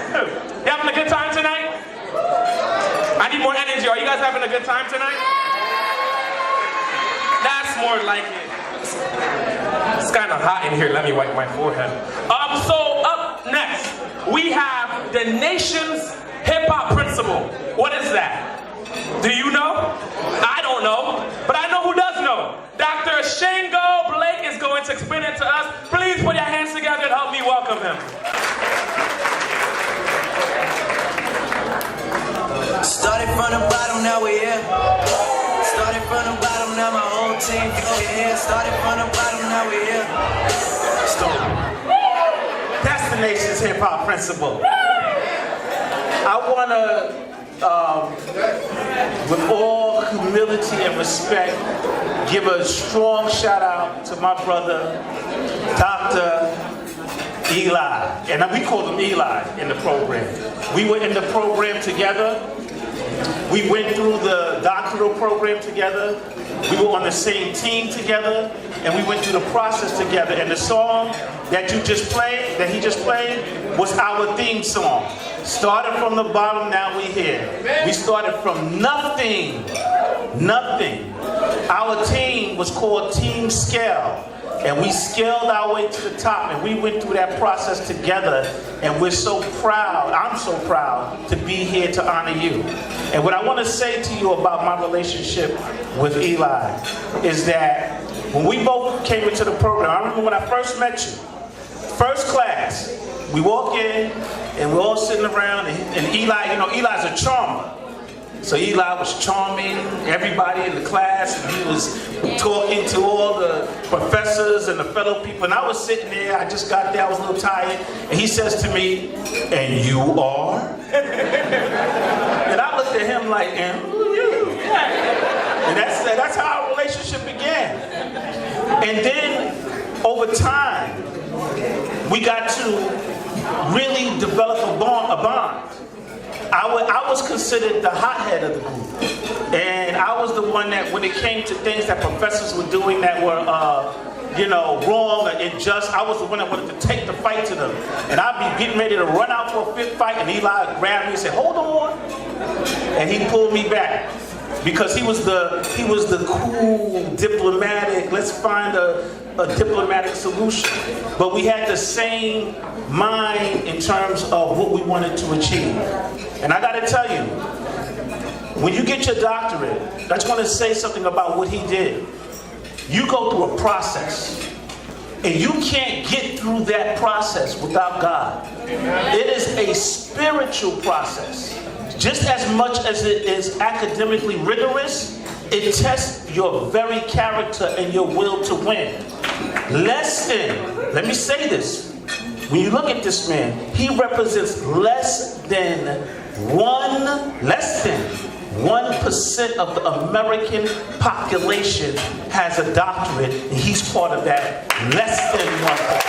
You having a good time tonight? I need more energy. Are you guys having a good time tonight? That's more like it. It's kind of hot in here. Let me wipe my forehead. So up next, we have the nation's hip-hop principal. What is that? Do you know? I don't know, but I know who does know. Dr. Shango Blake is going to explain it to us. Please put your hands together and help me welcome him. Started from the bottom, now we're here. Started from the bottom, now my whole team over here. Started from the bottom, now we're here. That's the nation's hip-hop principal. I want to, with all humility and respect, give a strong shout-out to my brother, Dr. Eli. And we called him Eli in the program. We were in the program together. We went through the doctoral program together. We were on the same team together, and we went through the process together. And the song that he just played, was our theme song. Started from the bottom, now we here. We started from nothing. Our team was called Team Scale. And we scaled our way to the top, and we went through that process together, and we're so proud, I'm so proud to be here to honor you. And what I want to say to you about my relationship with Eli is that when we both came into the program, I remember when I first met you, first class, we walk in, and we're all sitting around, and Eli, you know, Eli's a charmer. So Eli was charming everybody in the class, and he was talking to all the professors and the fellow people. And I was sitting there, I just got there, I was a little tired, and he says to me, "And you are?" And I looked at him like, "And who are you?" And that's how our relationship began. And then, over time, we got to really develop a bond. I was considered the hothead of the group, and I was the one that, when it came to things that professors were doing that were, wrong or unjust, I was the one that wanted to take the fight to them. And I'd be getting ready to run out for a fifth fight, and Eli would grab me and say, "Hold on," and he pulled me back because he was the cool, diplomatic. Let's find a diplomatic solution. But we had the same mind in terms of what we wanted to achieve. And I gotta tell you, when you get your doctorate, I just want to say something about what he did. You go through a process, and you can't get through that process without God. It is a spiritual process. Just as much as it is academically rigorous, it tests your very character and your will to win. Let me say this. When you look at this man, he represents less than 1% of the American population has a doctorate, and he's part of that less than 1%.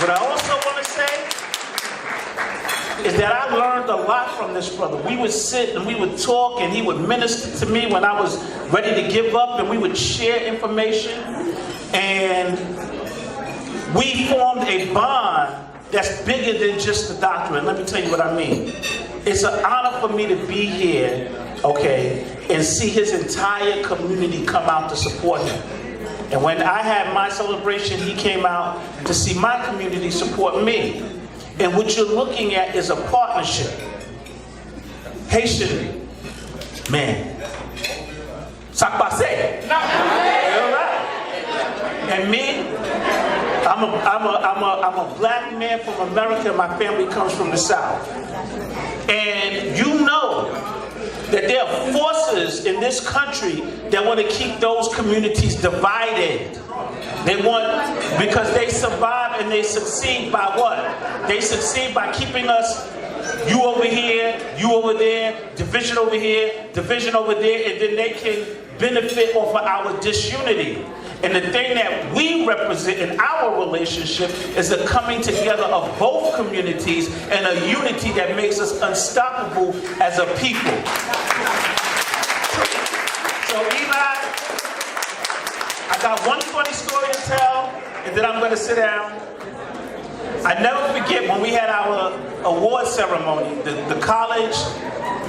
What I also want to say is that I learned a lot from this brother. We would sit and we would talk, and he would minister to me when I was ready to give up, and we would share information, and we formed a bond that's bigger than just the doctorate. Let me tell you what I mean. It's an honor for me to be here, okay, and see his entire community come out to support him. And when I had my celebration, he came out to see my community support me. And what you're looking at is a partnership. Haitian man. Sakpase. And me, I'm a black man from America. My family comes from the South. And you know that there are forces in this country that want to keep those communities divided. They want, because they survive and they succeed by what? They succeed by keeping us, you over here, you over there, division over here, division over there, and then they can benefit off of our disunity. And the thing that we represent in our relationship is the coming together of both communities and a unity that makes us unstoppable as a people. So Eli, I got one funny story to tell, and then I'm going to sit down. I never forget when we had our award ceremony, the college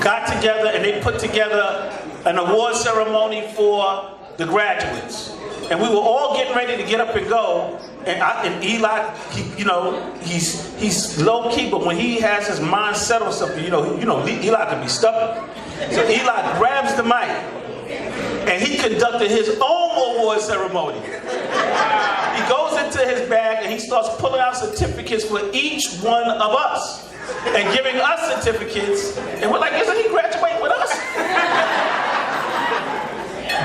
got together and they put together an award ceremony for the graduates. And we were all getting ready to get up and go. And Eli, he's low key, but when he has his mind set on something, Eli can be stubborn. So Eli grabs the mic and he conducted his own award ceremony. He goes into his bag and he starts pulling out certificates for each one of us and giving us certificates. And we're like, isn't he graduating with us?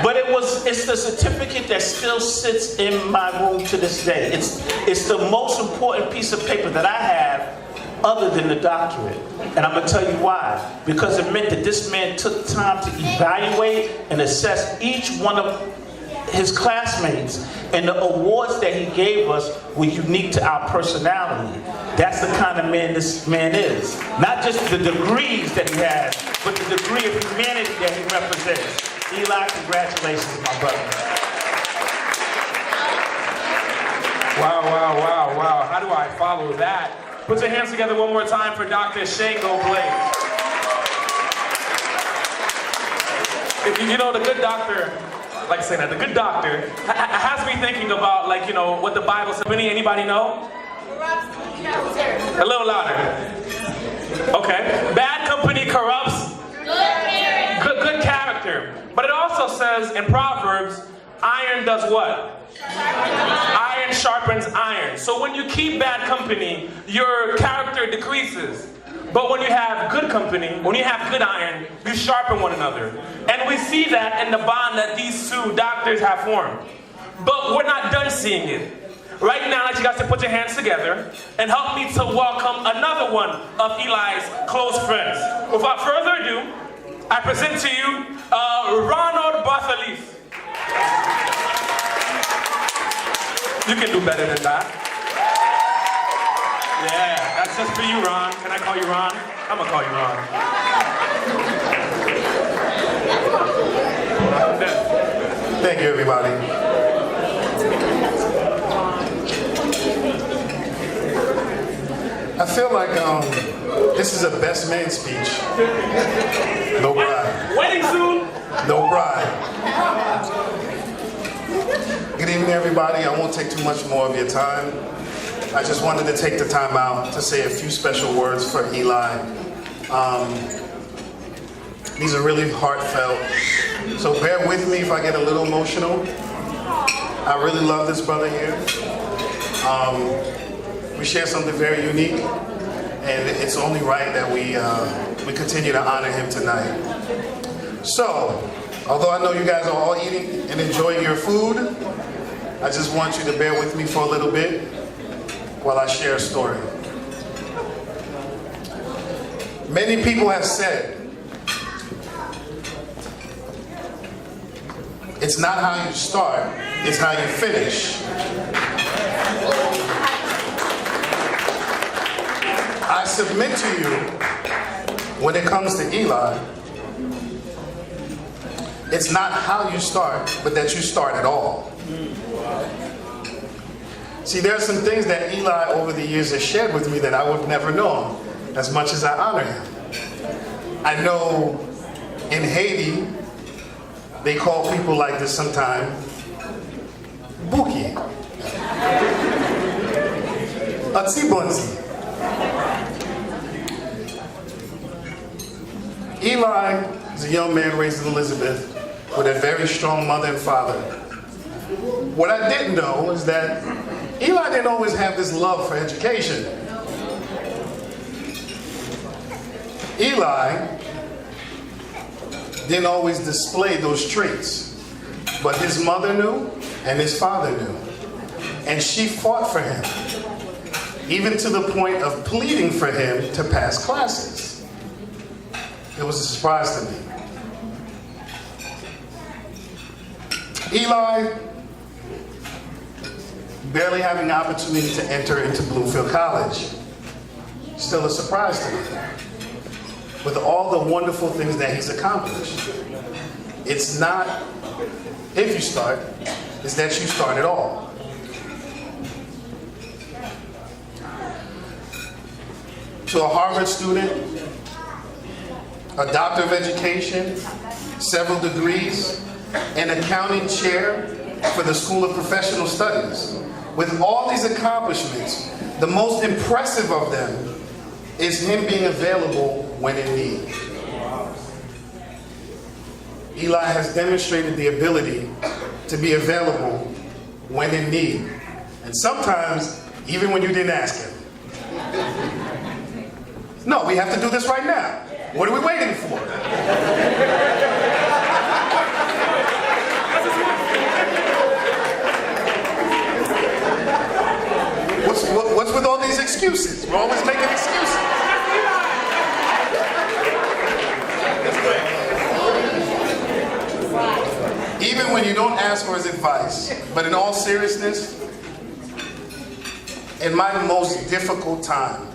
But it's the certificate that still sits in my room to this day. It's the most important piece of paper that I have other than the doctorate. And I'm going to tell you why. Because it meant that this man took time to evaluate and assess each one of his classmates. And the awards that he gave us were unique to our personality. That's the kind of man this man is. Not just the degrees that he has, but the degree of humanity that he represents. Eli, congratulations, my brother. Wow. How do I follow that? Put your hands together one more time for Dr. Shango Blake. The good doctor, I like saying that, the good doctor has me thinking about, what the Bible says. Anybody know? A little louder. Okay. Bad company corrupts good character. But it also says in Proverbs, iron does what? Iron sharpens iron. So when you keep bad company, your character decreases. But when you have good company, when you have good iron, you sharpen one another. And we see that in the bond that these two doctors have formed. But we're not done seeing it. Right now, I'd like you guys to put your hands together and help me to welcome another one of Eli's close friends. Without further ado, I present to you Ronald Barthalis. You can do better than that. Yeah, that's just for you, Ron. Can I call you Ron? I'm gonna call you Ron. Thank you, everybody. I feel like this is a best man speech. No bride. Wedding soon? No bride. Good evening, everybody. I won't take too much more of your time. I just wanted to take the time out to say a few special words for Eli. These are really heartfelt. So bear with me if I get a little emotional. I really love this brother here. We share something very unique, and it's only right that we continue to honor him tonight. So, although I know you guys are all eating and enjoying your food, I just want you to bear with me for a little bit while I share a story. Many people have said, it's not how you start, it's how you finish. I submit to you, when it comes to Eli, it's not how you start, but that you start at all. See, there are some things that Eli over the years has shared with me that I would never know, as much as I honor him. I know in Haiti, they call people like this sometimes Buki, Atsibonzi. Eli is a young man raised in Elizabeth with a very strong mother and father. What I didn't know is that Eli didn't always have this love for education. Eli didn't always display those traits. But his mother knew and his father knew. And she fought for him, even to the point of pleading for him to pass classes. It was a surprise to me. Eli, barely having the opportunity to enter into Bloomfield College, still a surprise to me. With all the wonderful things that he's accomplished. It's not if you start, it's that you start it all. To a Harvard student, a doctor of education, several degrees, an accounting chair for the School of Professional Studies. With all these accomplishments, the most impressive of them is him being available when in need. Eli has demonstrated the ability to be available when in need. And sometimes, even when you didn't ask him. No, we have to do this right now. What are we waiting for? What's with all these excuses? We're always making excuses. Even when you don't ask for his advice, but in all seriousness, in my most difficult time,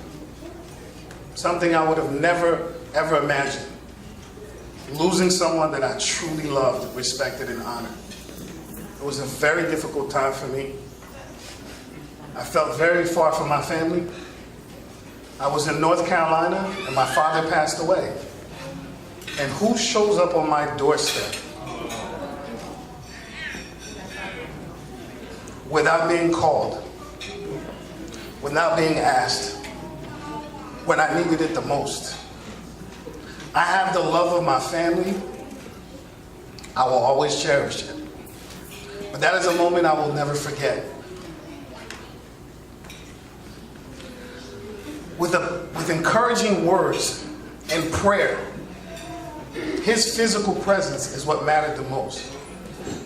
something I would have never, ever imagined, losing someone that I truly loved, respected, and honored. It was a very difficult time for me. I felt very far from my family. I was in North Carolina, and my father passed away. And who shows up on my doorstep without being called, without being asked, when I needed it the most? I have the love of my family. I will always cherish it. But that is a moment I will never forget. With encouraging words and prayer, his physical presence is what mattered the most.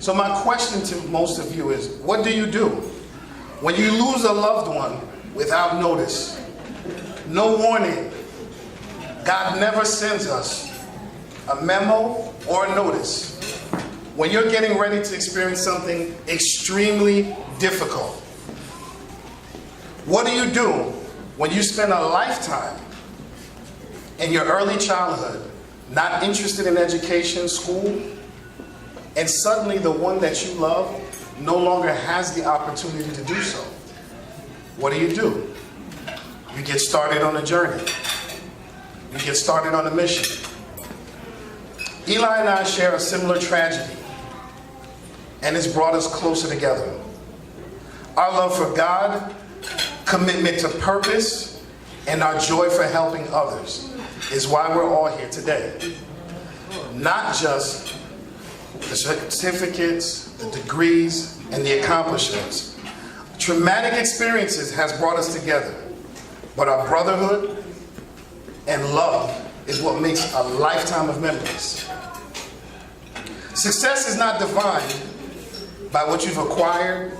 So my question to most of you is, what do you do when you lose a loved one without notice? No warning. God never sends us a memo or a notice when you're getting ready to experience something extremely difficult. What do you do when you spend a lifetime in your early childhood not interested in education, school, and suddenly the one that you love no longer has the opportunity to do so? What do? You get started on a journey. You get started on a mission. Eli and I share a similar tragedy, and it's brought us closer together. Our love for God, commitment to purpose, and our joy for helping others is why we're all here today. Not just the certificates, the degrees, and the accomplishments. Traumatic experiences has brought us together, but our brotherhood and love is what makes a lifetime of memories. Success is not defined by what you've acquired,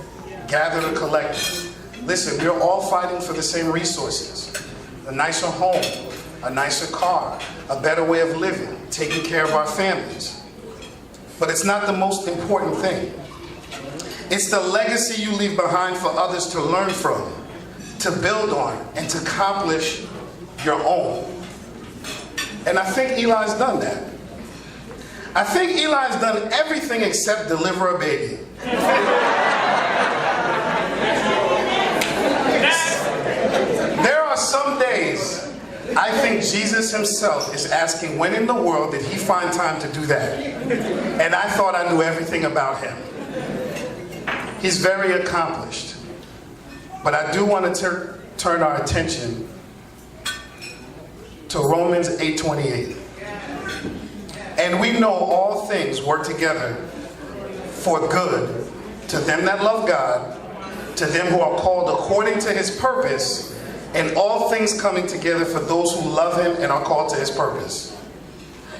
gathered, or collected. Listen, we're all fighting for the same resources. A nicer home, a nicer car, a better way of living, taking care of our families. But it's not the most important thing. It's the legacy you leave behind for others to learn from, to build on, and to accomplish your own. And I think Eli's done that. I think Eli's done everything except deliver a baby. There are some days I think Jesus himself is asking, when in the world did he find time to do that? And I thought I knew everything about him. He's very accomplished. But I do want to turn our attention to Romans 8:28. And we know all things work together for good to them that love God, to them who are called according to his purpose, and all things coming together for those who love him and are called to his purpose.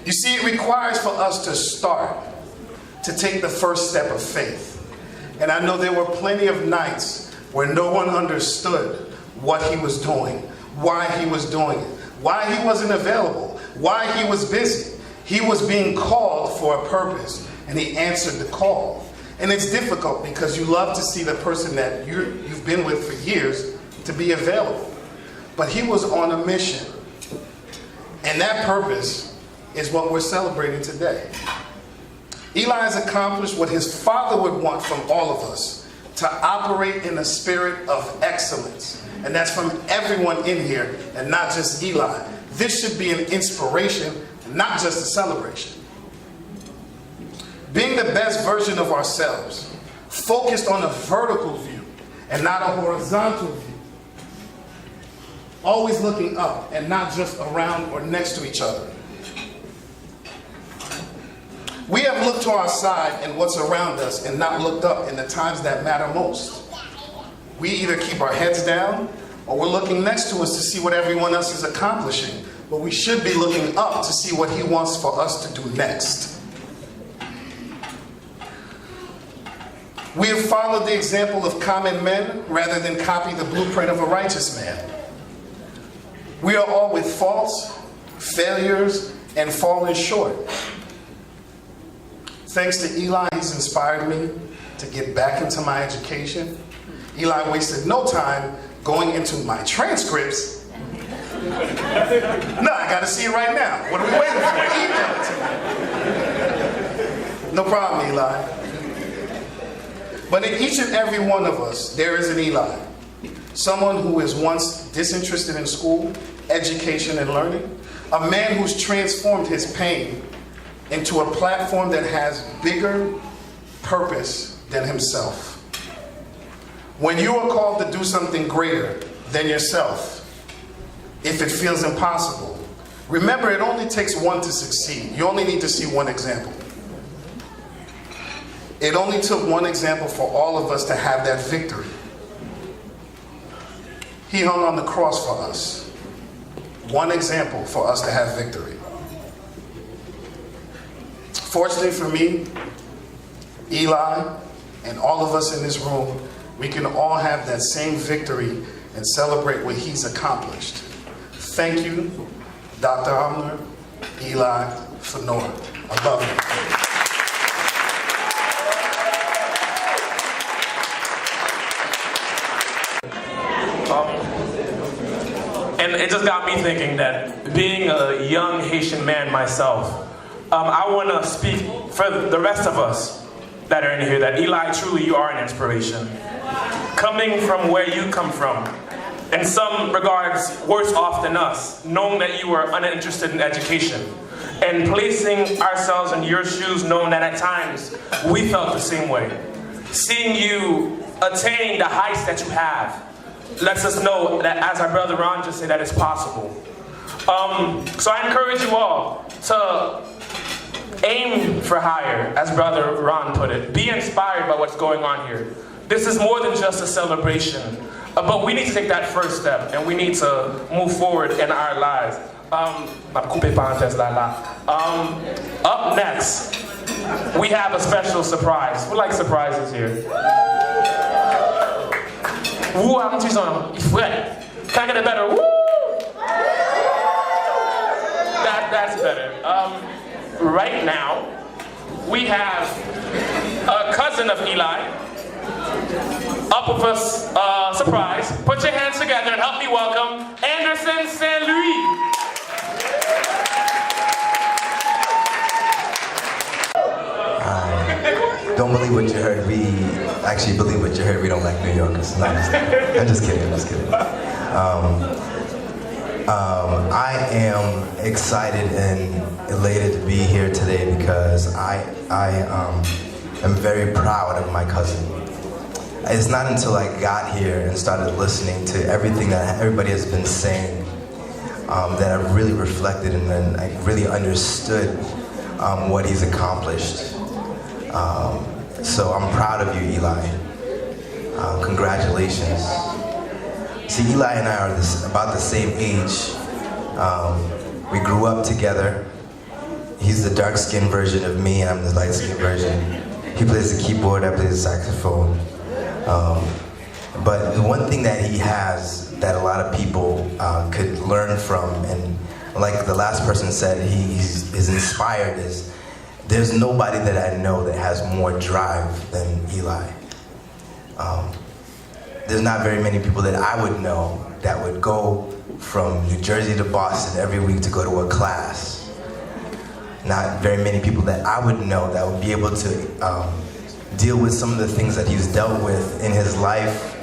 You see, it requires for us to start, to take the first step of faith. And I know there were plenty of nights where no one understood what he was doing, why he was doing it, why he wasn't available, why he was busy. He was being called for a purpose, and he answered the call. And it's difficult because you love to see the person that you've been with for years to be available. But he was on a mission. And that purpose is what we're celebrating today. Eli has accomplished what his father would want from all of us, to operate in a spirit of excellence. And that's from everyone in here, and not just Eli. This should be an inspiration, not just a celebration. Being the best version of ourselves, focused on a vertical view and not a horizontal view. Always looking up and not just around or next to each other. We have looked to our side and what's around us and not looked up in the times that matter most. We either keep our heads down or we're looking next to us to see what everyone else is accomplishing. But we should be looking up to see what he wants for us to do next. We have followed the example of common men rather than copy the blueprint of a righteous man. We are all with faults, failures, and falling short. Thanks to Eli, he's inspired me to get back into my education. Eli wasted no time going into my transcripts. No, I got to see it right now. What are we waiting for? Email it to me. No problem, Eli. But in each and every one of us, there is an Eli. Someone who is once disinterested in school, education, and learning. A man who's transformed his pain into a platform that has bigger purpose than himself. When you are called to do something greater than yourself, if it feels impossible, remember it only takes one to succeed. You only need to see one example. It only took one example for all of us to have that victory. He hung on the cross for us. One example for us to have victory. Fortunately for me, Eli, and all of us in this room, we can all have that same victory and celebrate what he's accomplished. Thank you, Dr. Hamler, Eli, Phanor. I love you. And it just got me thinking that being a young Haitian man myself, I want to speak for the rest of us that are in here that Eli, truly you are an inspiration. Coming from where you come from, in some regards worse off than us, knowing that you were uninterested in education, and placing ourselves in your shoes, knowing that at times we felt the same way. Seeing you attain the heights that you have lets us know that, as our brother Ron just said, that it's possible. So I encourage you all to aim for higher, as brother Ron put it. Be inspired by what's going on here. This is more than just a celebration, but we need to take that first step, and we need to move forward in our lives. Up next, we have a special surprise. We like surprises here. Woo, I'm too strong. Can I get it better? Woo! That's better. Right now, we have a cousin of Eli up with us, surprise. Put your hands together and help me welcome Anderson St. Louis. Don't believe what you heard. We actually believe what you heard. We don't like New Yorkers. No, I'm just kidding. I am excited and elated to be here today because I am very proud of my cousin. It's not until I got here and started listening to everything that everybody has been saying that I really reflected and then I really understood what he's accomplished. So I'm proud of you, Eli. Congratulations. See, Eli and I are about the same age. We grew up together, he's the dark-skinned version of me, and I'm the light-skinned version. He plays the keyboard, I play the saxophone. But the one thing that he has that a lot of people could learn from, and like the last person said, is inspired, is there's nobody that I know that has more drive than Eli. There's not very many people that I would know that would go from New Jersey to Boston every week to go to a class. Not very many people that I would know that would be able to deal with some of the things that he's dealt with in his life,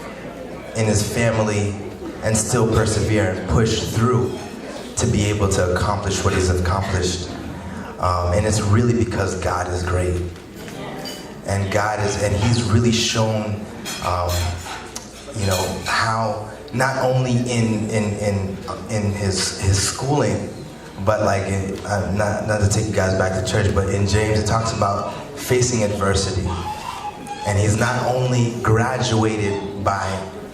in his family, and still persevere and push through to be able to accomplish what he's accomplished. And it's really because God is great. And he's really shown, you know, how not only in his schooling, but like, not to take you guys back to church, but in James it talks about facing adversity. And he's not only graduated by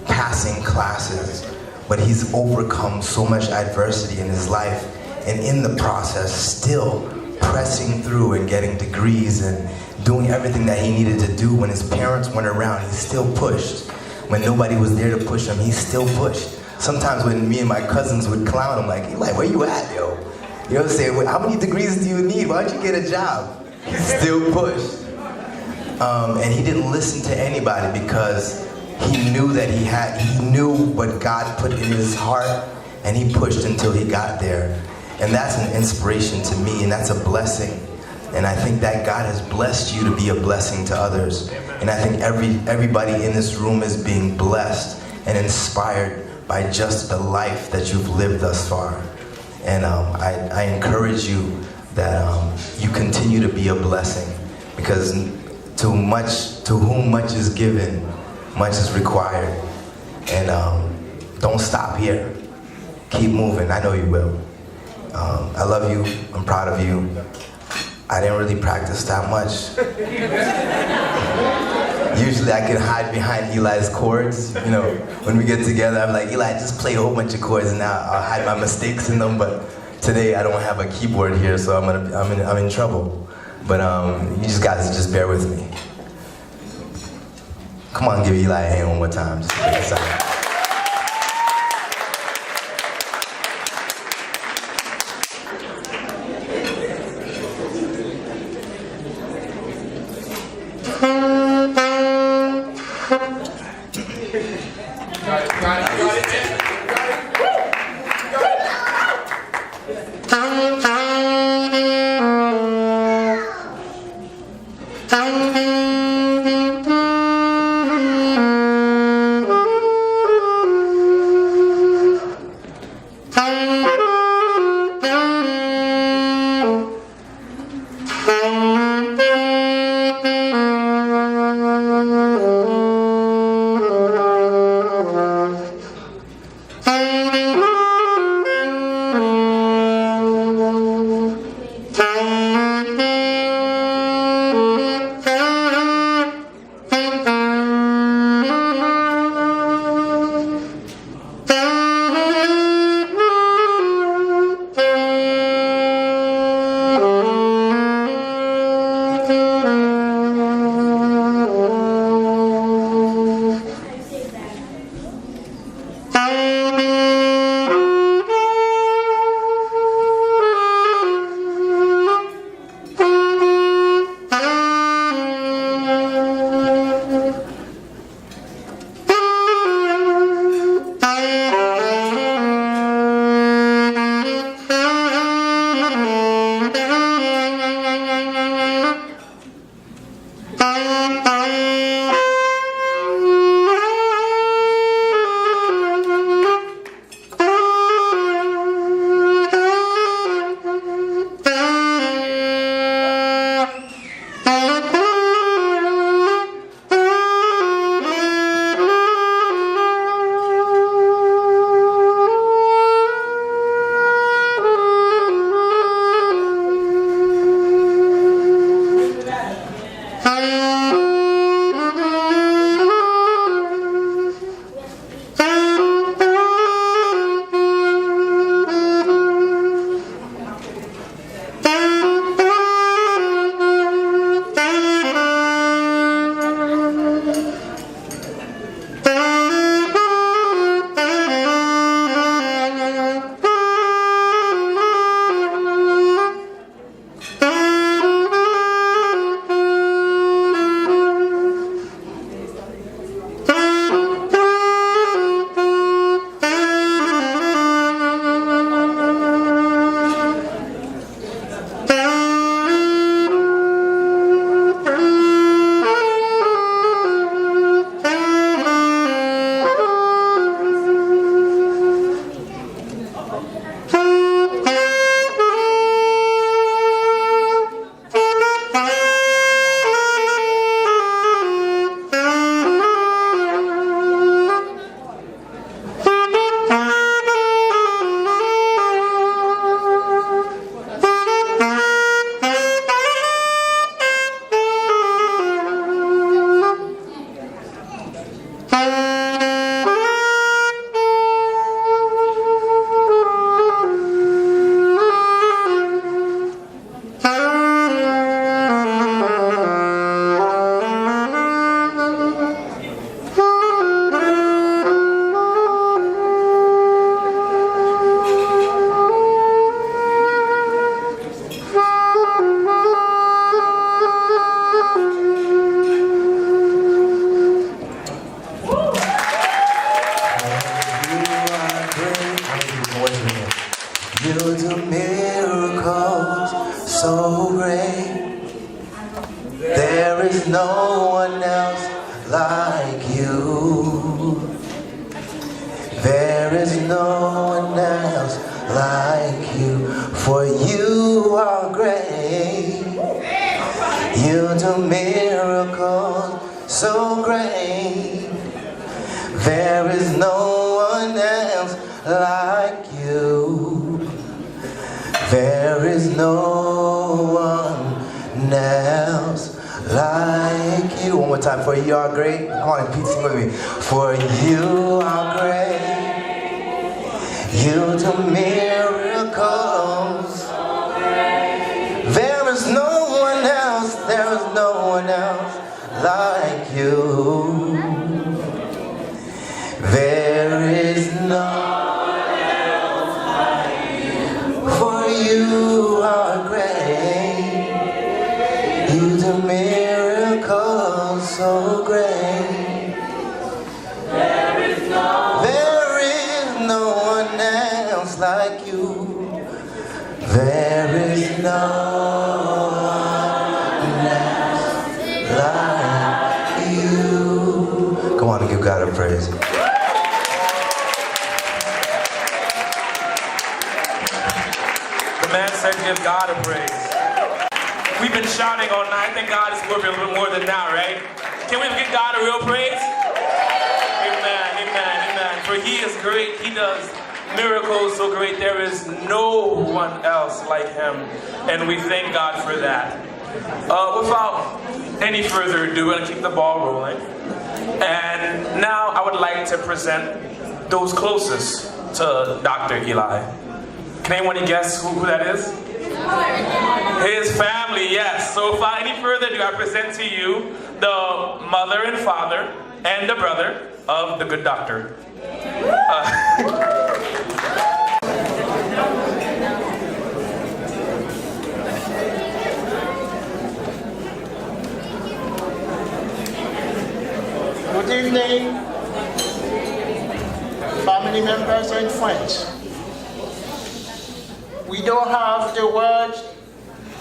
passing classes, but he's overcome so much adversity in his life, and in the process still pressing through and getting degrees and doing everything that he needed to do. When his parents weren't around, he still pushed. When nobody was there to push him, he still pushed. Sometimes when me and my cousins would clown him, like, Eli, where you at, yo? You know what I'm saying? How many degrees do you need? Why don't you get a job? He still pushed. And he didn't listen to anybody because he knew that he knew what God put in his heart, and he pushed until he got there. And that's an inspiration to me, and that's a blessing. And I think that God has blessed you to be a blessing to others. And I think everybody in this room is being blessed and inspired by just the life that you've lived thus far. And I encourage you that you continue to be a blessing, because to whom much is given, much is required. And don't stop here. Keep moving. I know you will. I love you. I'm proud of you. I didn't really practice that much. Usually I can hide behind Eli's chords. You know, when we get together, I'm like, Eli, I just played a whole bunch of chords and now I'll hide my mistakes in them. But today I don't have a keyboard here, so I'm in trouble. But you guys just bear with me. Come on, give Eli a hand one more time. Just take a second. no one else like you. There is no one else like you, for you are great. You do miracles so great. There is no one else like you. There is no one else like you. One more time. For you are great. Come on, Pete, sing with me. For you are great. You do miracles. There is no one else. There is no one else like you. There is no one else like you. For you are great. You do miracles so great. There is no one else like you. There is no one else like you. Come on and give God a praise. The man said give God a praise. We've been shouting all night. I think God is working a little more than that, right? Can we give God a real praise? Amen, amen, amen. For he is great. He does miracles so great. There is no one else like him. And we thank God for that. Without any further ado, we're going to keep the ball rolling. And now I would like to present those closest to Dr. Eli. Can anyone guess who that is? His family, yes. So without any further ado, I present to you the mother and father and the brother of the good doctor. Good evening, family members and friends. We don't have the words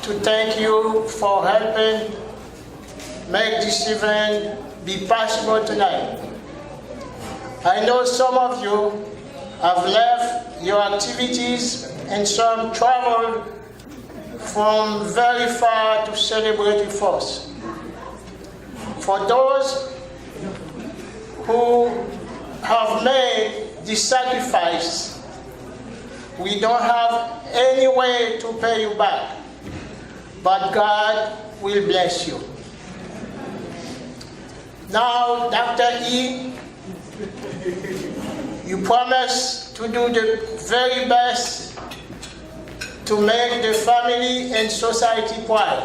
to thank you for helping make this event be possible tonight. I know some of you have left your activities and some traveled from very far to celebrate with us. For those who have made this sacrifice, we don't have any way to pay you back, but God will bless you. Now, Dr. E, you promise to do the very best to make the family and society proud.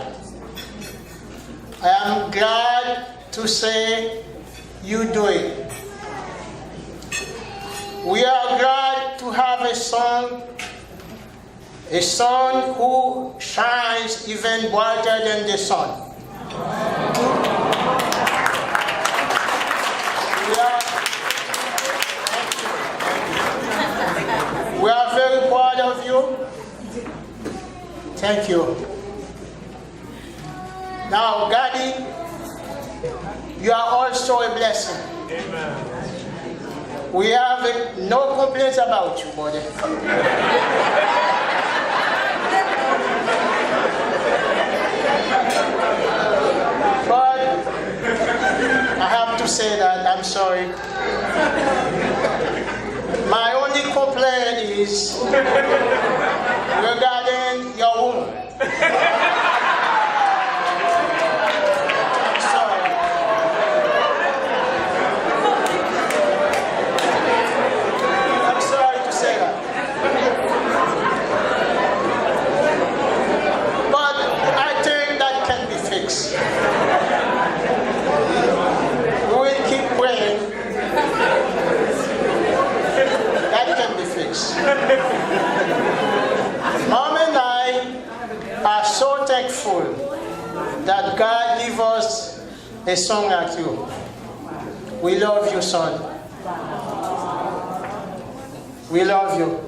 I am glad to say you do it. We are glad to have a son who shines even brighter than the sun. We are very proud of you. Thank you. Now, Gaddy, you are also a blessing. Amen. We have no complaints about you, brother. But I have to say that I'm sorry. My only complaint is regarding your woman. I'm sorry. I'm sorry to say that. But I think that can be fixed. We will keep praying. That can be fixed. Mom and I are so thankful that God gave us a son like you. We love you, son. We love you.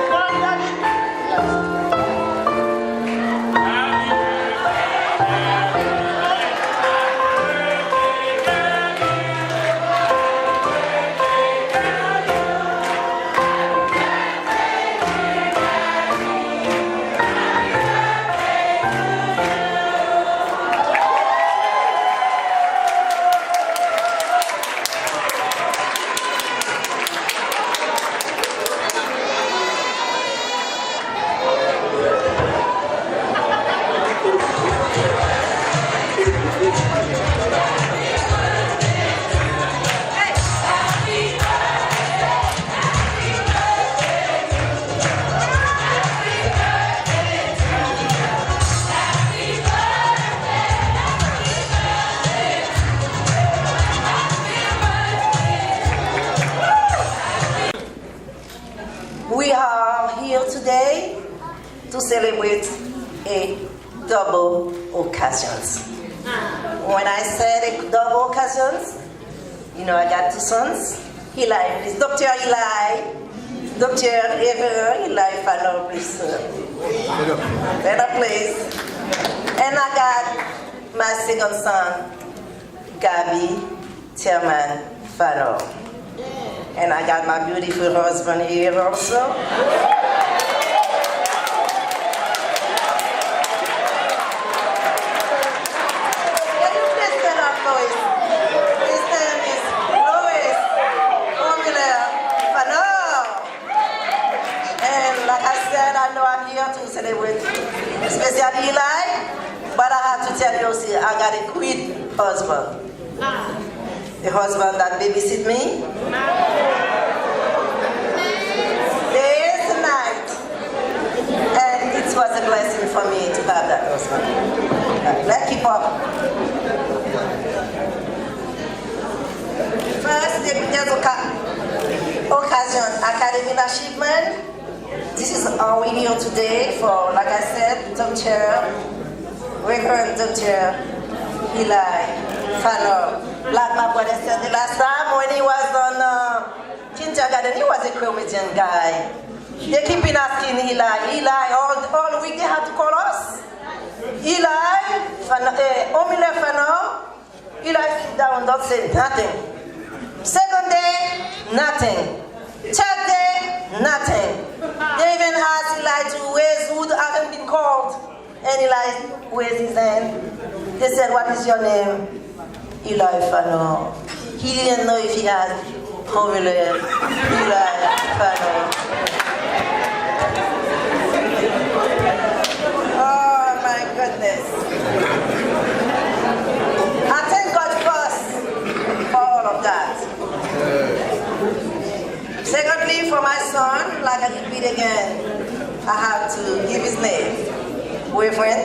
Come on, Daddy. today to celebrate a double occasions. When I said a double occasions, you know, I got two sons. Eli, please, Dr. Eli, Dr. Reverend Eli Phanor, please. Better place. And I got my second son, Gabby Chairman Phanor. And I got my beautiful husband here also. To celebrate, especially Eli, but I have to tell you, see, I got a great husband. The husband that babysit me. Day and night. And it was a blessing for me to have that husband. Let's keep up. First, there's occasion, academic achievement. This is our video today for, like I said, Dr. Reverend Dr. Eli Phanor. Like my brother said the last time when he was on kindergarten, he was a Christian guy. They keep asking Eli, all week they have to call us. Eli Phanor, Eli sit down, don't say nothing. Second day, nothing. Third day, nothing. They even asked Eli to raise who haven't been called. And Eli raised his hand. They said, what is your name? Eli Phanor. He didn't know if he had familial Eli Phanor. Oh my goodness. I thank God first for all of that. Secondly, for my son, like I repeat again, I have to give his name. Reverend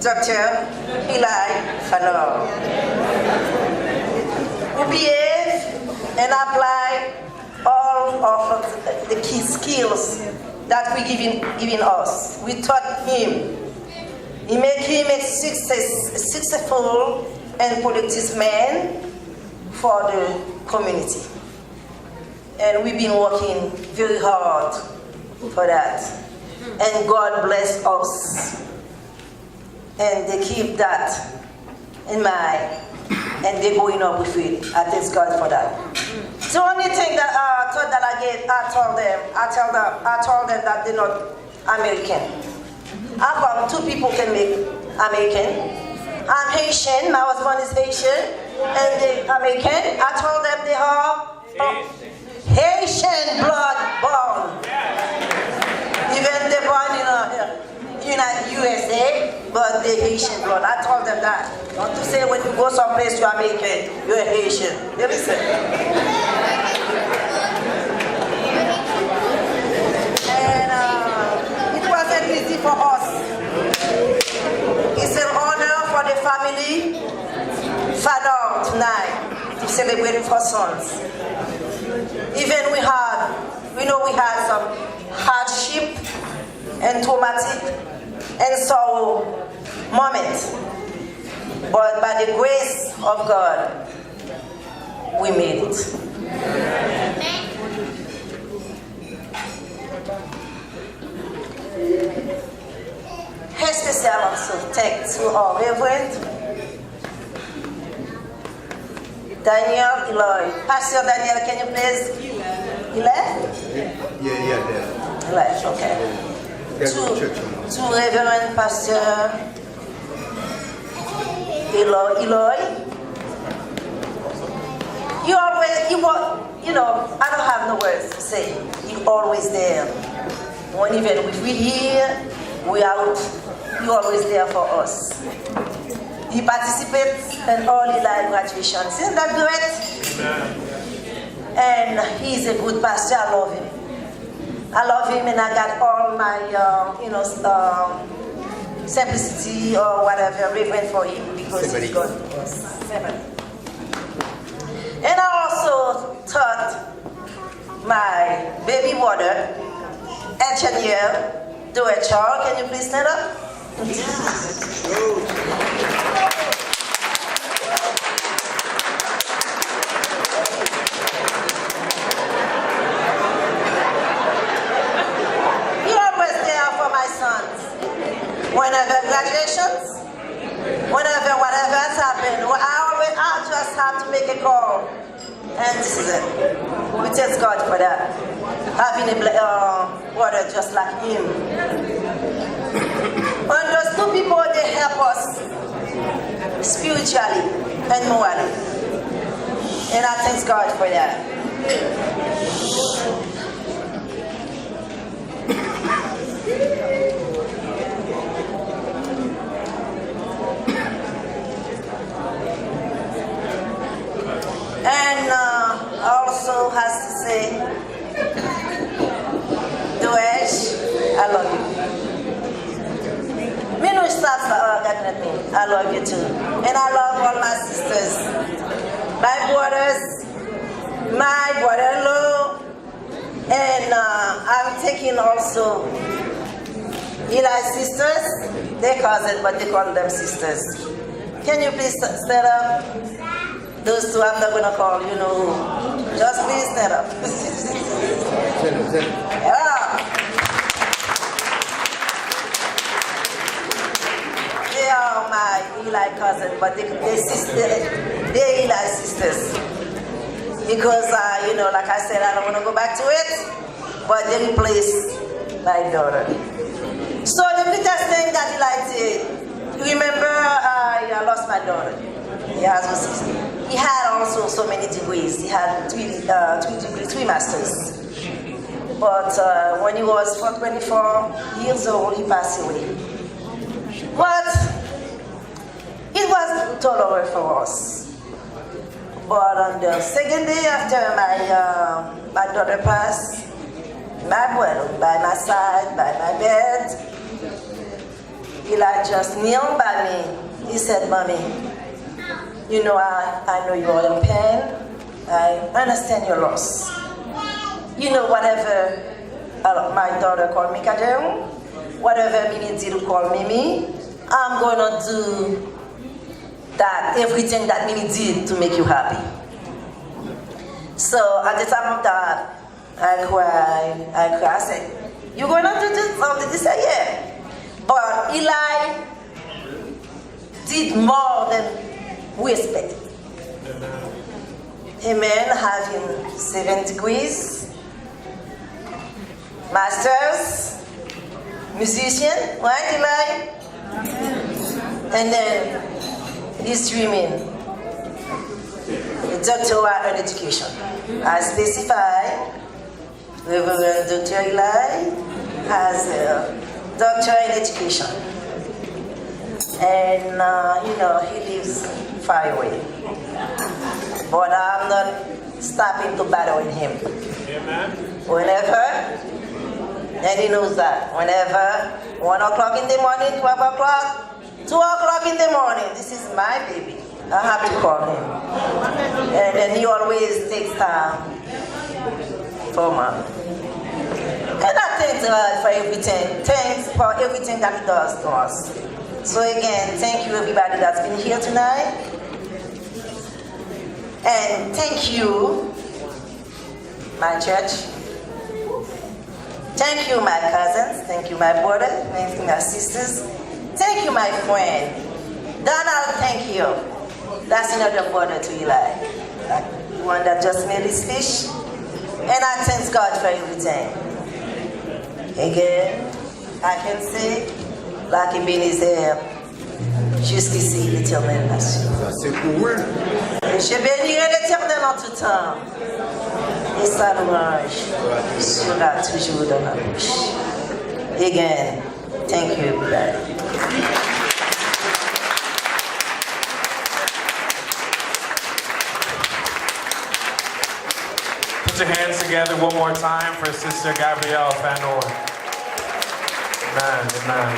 Dr. Eli Phanor. Who behave and apply all of the key skills that we giving us. We taught him. He make him a successful and productive man for the community. And we've been working very hard for that. And God bless us. And they keep that in mind. And they're going up with it. I thank God for that. The only thing that I thought that I told them that they're not American. I found two people can make American. I'm Haitian, my husband is Haitian, and they're American. I told them they are Haitian blood born. Even they're born in USA, but they're Haitian blood. I told them that. Not to say when you go someplace you're American, you're Haitian. You listen. And it wasn't easy for us. It's an honor for the family Phanor tonight to celebrate with our sons. Even we had some hardship and traumatic and sorrow moments. But by the grace of God, we made it. Especially also thanks to our Reverend Daniel Eloy. Pastor Daniel, can you please? He left? Yeah. Left, okay. To Reverend Pastor Eloy. I don't have no words to say. You're always there. When even if we're here, we're out, you're always there for us. He participates in all the live graduations. Isn't that great? Amen. And he's a good pastor. I love him. I love him, and I got all my, simplicity or whatever, reverence for him because he's God to us. And I also taught my baby mother, engineer, Do it, Charles. Can you please stand up? You're always there for my sons. Whenever graduations, whenever whatever has happened, I just have to make a call. And this is it. We thank God for that. Having a brother just like him. And those two people, they help us spiritually and morally. And I thank God for that. And also has to say, Doesh, I love you. I love you too. And I love all my sisters, my brothers, my brother-in-law, and I'm taking also Eli's sisters. They're cousins, but they call them sisters. Can you please stand up? Those two, I'm not going to call, you know who. Just please stand up. Yeah. They are my Eli cousins, but they're Eli sisters. Because, you know, like I said, I don't want to go back to it, but they replace my daughter. So the greatest thing that Eli did, remember, I lost my daughter. He had also so many degrees. He had three masters. But when he was 24 years old, he passed away. But it was tolerable for us. But on the second day after my daughter passed, my brother by my side, by my bed, Eli just kneeled by me. He said, "Mommy, you know, I know you are in pain. I understand your loss. You know, whatever my daughter called me Kadem, whatever Mimi did call Mimi, I'm going to do that, everything that Mimi did to make you happy." So at the time of that, I cried. I said, "You're going to do this?" He said, "Yeah." But Eli did more than we expected. Amen. Having 7 degrees, masters, musician, right, Eli? And then he's dreaming a doctorate in education. I specify Reverend Dr. Eli has a doctorate in education. And, you know, he lives far away. But I'm not stopping to battle with him. Amen. Whenever, and he knows that, whenever, 1 o'clock in the morning, 12 o'clock, 2 o'clock in the morning, this is my baby. I have to call him. And then he always takes time for Mom. And I thank God for everything. Thanks for everything that he does to us. So again, thank you everybody that's been here tonight. And thank you, my church. Thank you, my cousins. Thank you, my brother. Thank you, my sisters. Thank you, my friend. Donald, thank you. That's another brother to Eli. The one that just made his speech. And I thank God for everything. Again, I can say, like il bénissait jusqu'ici l'Éternel nation. Je bénirai l'Éternel en tout temps, et sa louange sera toujours dans ma bouche. Again, thank you everybody. Put your hands together one more time for Sister Gabrielle Phanor. Amen, amen.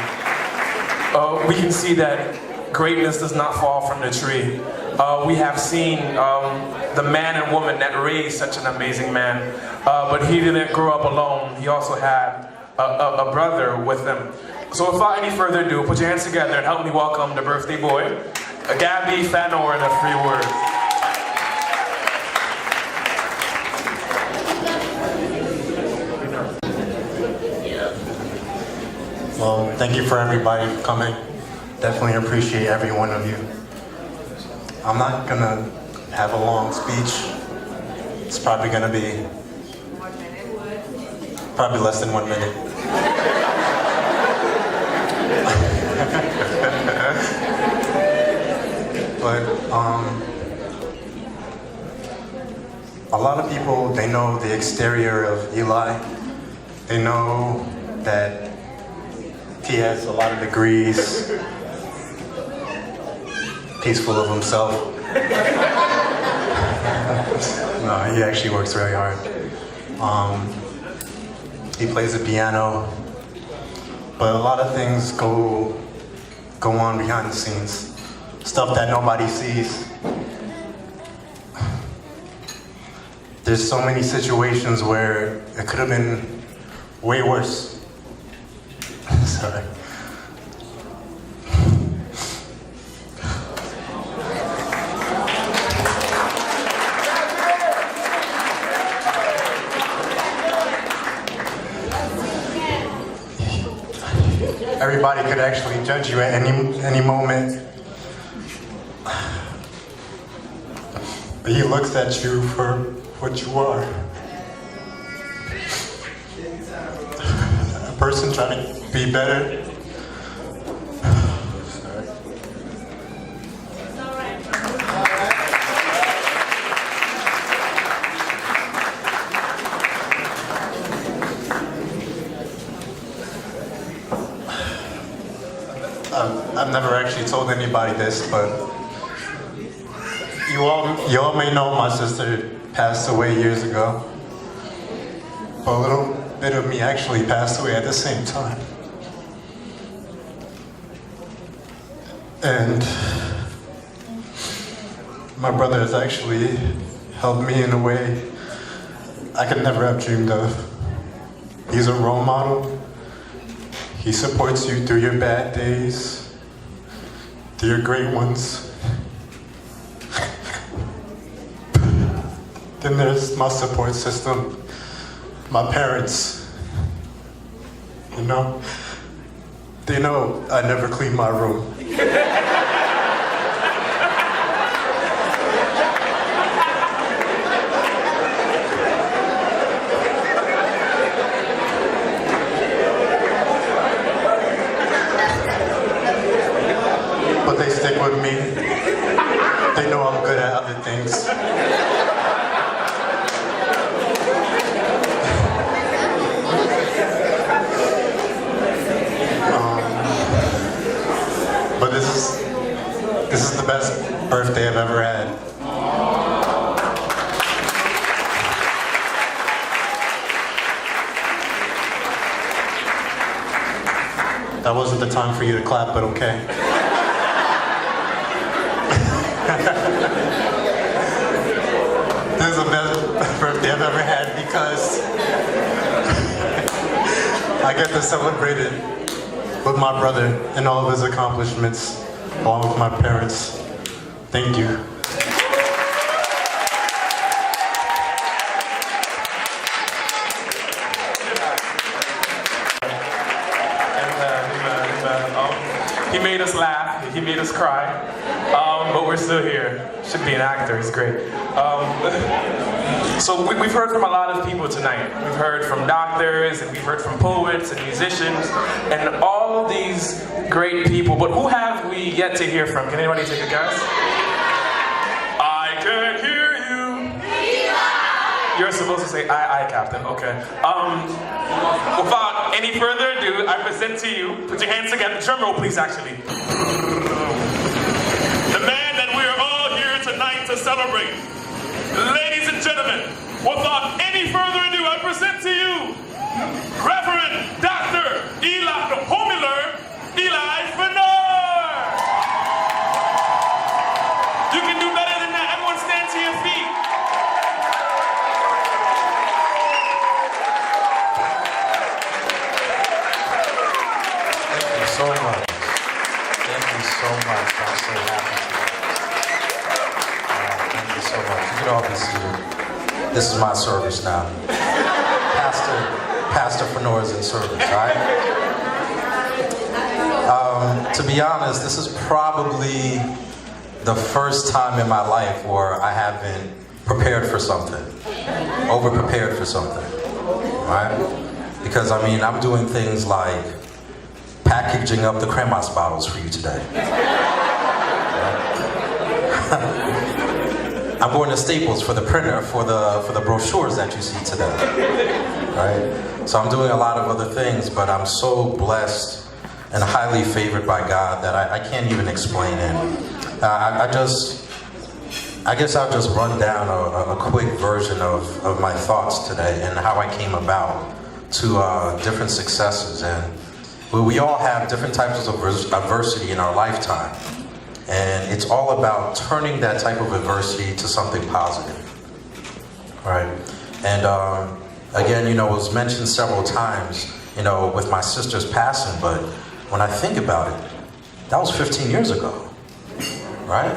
We can see that greatness does not fall from the tree. We have seen the man and woman that raised such an amazing man, but he didn't grow up alone. He also had a brother with them. So without any further ado, put your hands together and help me welcome the birthday boy, Gabby Phanor, in a free word. Well, thank you for everybody coming. Definitely appreciate every one of you. I'm not gonna have a long speech. It's probably gonna be probably less than 1 minute. But a lot of people, they know the exterior of Eli. They know that he has a lot of degrees. He's full of himself. No, he actually works very hard. He plays the piano, but a lot of things go on behind the scenes. Stuff that nobody sees. There's so many situations where it could have been way worse. Sorry. Everybody could actually judge you at any moment. But he looks at you for what you are. A person trying to be better. I've never actually told anybody this, but you all may know my sister passed away years ago. But a little bit of me actually passed away at the same time. And my brother has actually helped me in a way I could never have dreamed of. He's a role model. He supports you through your bad days, through your great ones. Then there's my support system, my parents. You know, they know I never clean my room. But they stick with me. They know I'm good at other things. But this is the best birthday I've ever had. That wasn't the time for you to clap, but okay. This is the best birthday I've ever had because I get to celebrate it with my brother and all of his accomplishments, along with my parents. Thank you. He made us laugh, he made us cry, but we're still here. Should be an actor, he's great. So we've heard from a lot of people tonight. We've heard from doctors, and we've heard from poets and musicians, and all of these great people, but who have we yet to hear from? Can anybody take a guess? I can hear you. You're supposed to say, aye, Captain, okay. Without any further ado, I present to you, put your hands together, drum roll please actually. The man that we're all here tonight to celebrate. Ladies and gentlemen, without any further ado, I present to you, Reverend Dr. Eli Phanor. You can do better than that. Everyone stand to your feet. so much. Thank you so much. I'm so happy. Thank you so much. You can all be seated. This is my service now. Pastor Phanor is in service, all right? To be honest, this is probably the first time in my life where I haven't prepared for something, over-prepared for something, right? Because, I mean, I'm doing things like packaging up the Cremas bottles for you today. I'm going to Staples for the printer, for the brochures that you see today, right? So I'm doing a lot of other things, but I'm so blessed and highly favored by God that I can't even explain it. I guess I'll just run down a quick version of my thoughts today and how I came about to different successes. And we all have different types of adversity in our lifetime. And it's all about turning that type of adversity to something positive, right? And again, you know, it was mentioned several times, you know, with my sister's passing, but when I think about it, that was 15 years ago, right?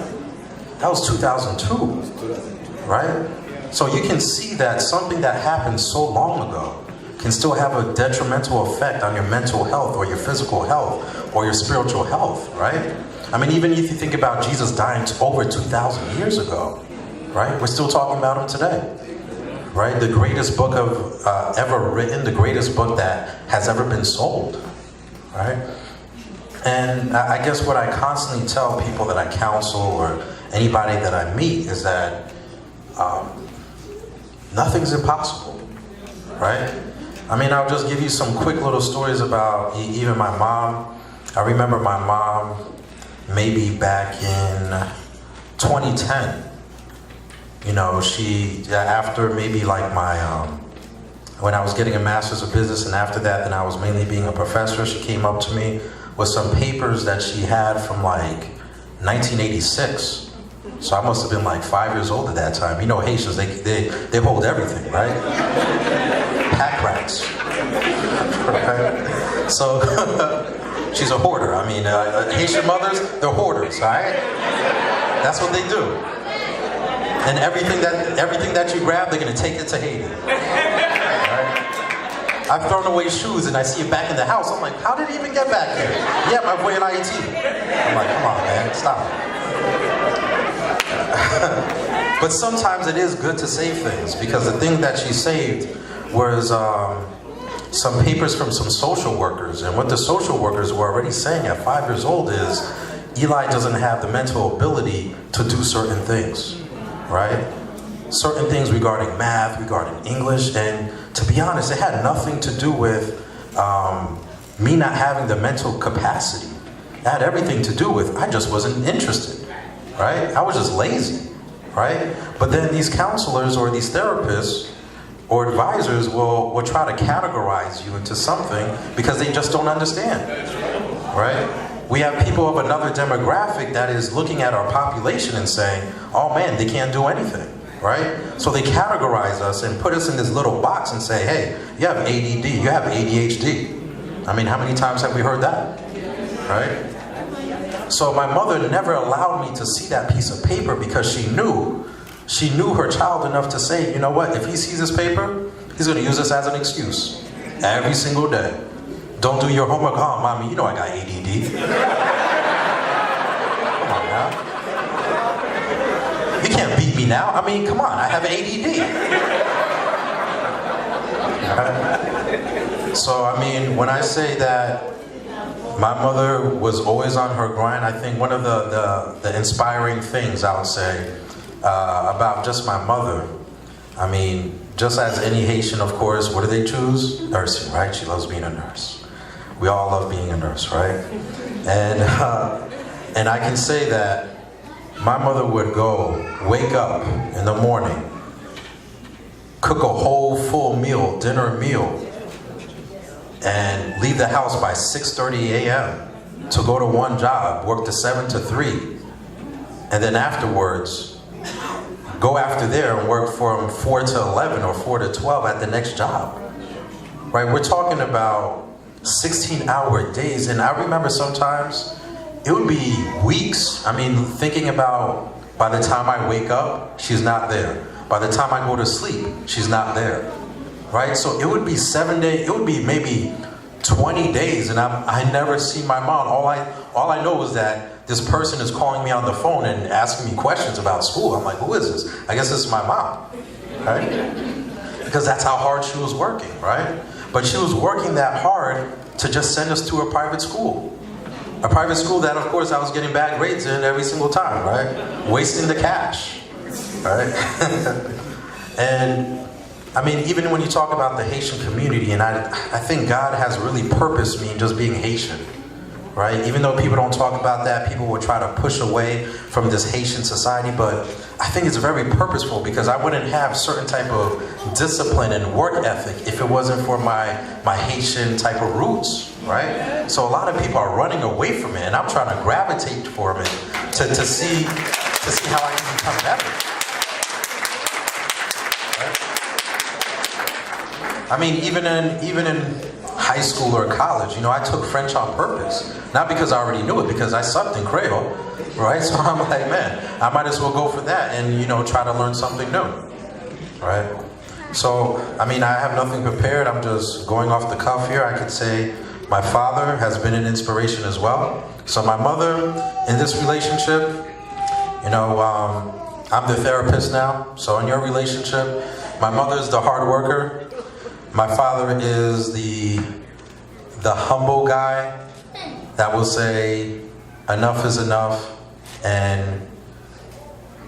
That was 2002, right? So you can see that something that happened so long ago can still have a detrimental effect on your mental health or your physical health or your spiritual health, right? I mean, even if you think about Jesus dying over 2,000 years ago, right? We're still talking about him today, right? The greatest book ever written, the greatest book that has ever been sold, right? And I guess what I constantly tell people that I counsel or anybody that I meet is that nothing's impossible, right? I mean, I'll just give you some quick little stories about even my mom. I remember my mom maybe back in 2010. You know, she, after maybe like my, when I was getting a master's of business, and after that, then I was mainly being a professor, she came up to me with some papers that she had from like 1986. So I must have been like 5 years old at that time. You know, Haitians, they hold everything, right? Pack rats. Right? So she's a hoarder. I mean, Haitian mothers, they're hoarders, all right? That's what they do. And everything that you grab, they're gonna take it to Haiti. Right? I've thrown away shoes and I see it back in the house. I'm like, how did it even get back here? Yeah, my boy in IT. I'm like, come on, man, stop. But sometimes it is good to save things, because the thing that she saved was some papers from some social workers. And what the social workers were already saying at 5 years old is Eli doesn't have the mental ability to do certain things, right? Certain things regarding math, regarding English, and to be honest, it had nothing to do with me not having the mental capacity. It had everything to do with I just wasn't interested, right? I was just lazy, right? But then these counselors or these therapists or advisors will try to categorize you into something because they just don't understand, right? We have people of another demographic that is looking at our population and saying, oh man, they can't do anything, right? So they categorize us and put us in this little box and say, hey, you have ADD, you have ADHD. I mean, how many times have we heard that, right? So my mother never allowed me to see that piece of paper because she knew her child enough to say, you know what, if he sees this paper, he's gonna use this as an excuse every single day. Don't do your homework. Oh, mommy, you know I got ADD. Come on now. You can't beat me now. I mean, come on, I have ADD. Right? So, I mean, when I say that my mother was always on her grind, I think one of the inspiring things I would say about just my mother, I mean, just as any Haitian, of course, what do they choose? Nursing, right? She loves being a nurse. We all love being a nurse, right? And I can say that my mother would go, wake up in the morning, cook a whole full meal, dinner meal, and leave the house by 6:30 a.m. to go to one job, work to 7 to 3, and then afterwards, go after there and work from 4 to 11 or 4 to 12 at the next job, right? We're talking about 16-hour days. And I remember sometimes it would be weeks. I mean, thinking about by the time I wake up, she's not there. By the time I go to sleep, she's not there. Right? So it would be 7 days, it would be maybe 20 days, and I never see my mom. All I know is that this person is calling me on the phone and asking me questions about school. I'm like, who is this? I guess this is my mom, right? Because that's how hard she was working, right? But she was working that hard to just send us to a private school. A private school that, of course, I was getting bad grades in every single time, right? Wasting the cash, right? And I mean, even when you talk about the Haitian community, and I think God has really purposed me in just being Haitian, right? Even though people don't talk about that, people will try to push away from this Haitian society, but I think it's very purposeful because I wouldn't have certain type of discipline and work ethic if it wasn't for my Haitian type of roots, right? So a lot of people are running away from it, and I'm trying to gravitate for it to see how I can become better. I mean, even in high school or college, you know, I took French on purpose. Not because I already knew it, because I sucked in Creole, right? So I'm like, man, I might as well go for that and, you know, try to learn something new, right? So, I mean, I have nothing prepared. I'm just going off the cuff here. I could say my father has been an inspiration as well. So my mother, in this relationship, you know, I'm the therapist now. So in your relationship, my mother is the hard worker. My father is the humble guy that will say enough is enough and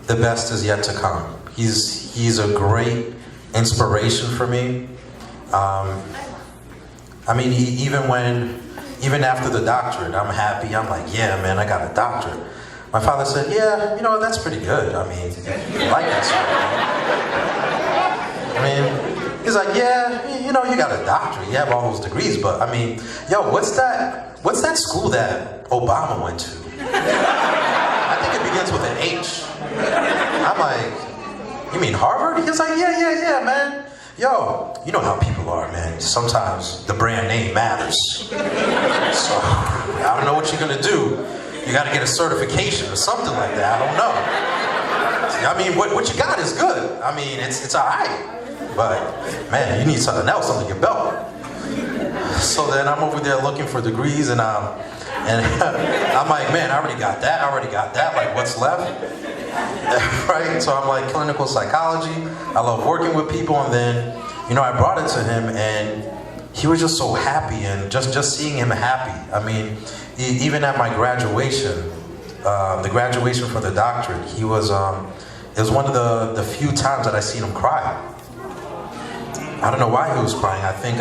the best is yet to come. He's a great inspiration for me. I mean, even after the doctorate, I'm happy. I'm like, yeah, man, I got a doctorate. My father said, yeah, you know, that's pretty good. I mean, I like that sort of thing. I mean, he's like, yeah, you know, you got a doctorate, you have all those degrees, but I mean, yo, what's that school that Obama went to? I think it begins with an H. I'm like, you mean Harvard? He's like, yeah, man. Yo, you know how people are, man. Sometimes the brand name matters. So, I don't know what you're gonna do. You gotta get a certification or something like that, I don't know. I mean, what you got is good. I mean, it's all right. But, man, you need something else under your belt. So then I'm over there looking for degrees, and I'm like, man, I already got that, like, what's left? Right? So I'm like, clinical psychology, I love working with people, and then, you know, I brought it to him, and he was just so happy, and just seeing him happy. I mean, even at my graduation, the graduation for the doctorate, he was, it was one of the few times that I seen him cry. I don't know why he was crying. I think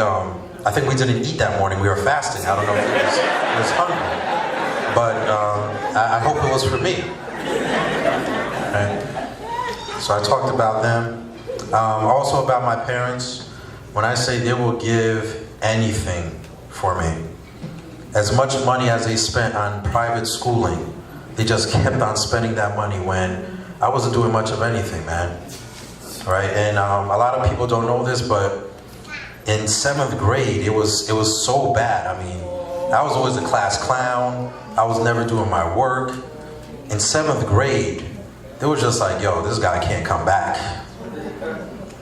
we didn't eat that morning. We were fasting. I don't know if he was hungry. But I hope it was for me. Right? So I talked about them. Also about my parents. When I say they will give anything for me. As much money as they spent on private schooling, they just kept on spending that money when I wasn't doing much of anything, man. Right, and a lot of people don't know this, but in 7th grade, it was so bad. I mean, I was always the class clown. I was never doing my work. In 7th grade, it was just like, yo, this guy can't come back.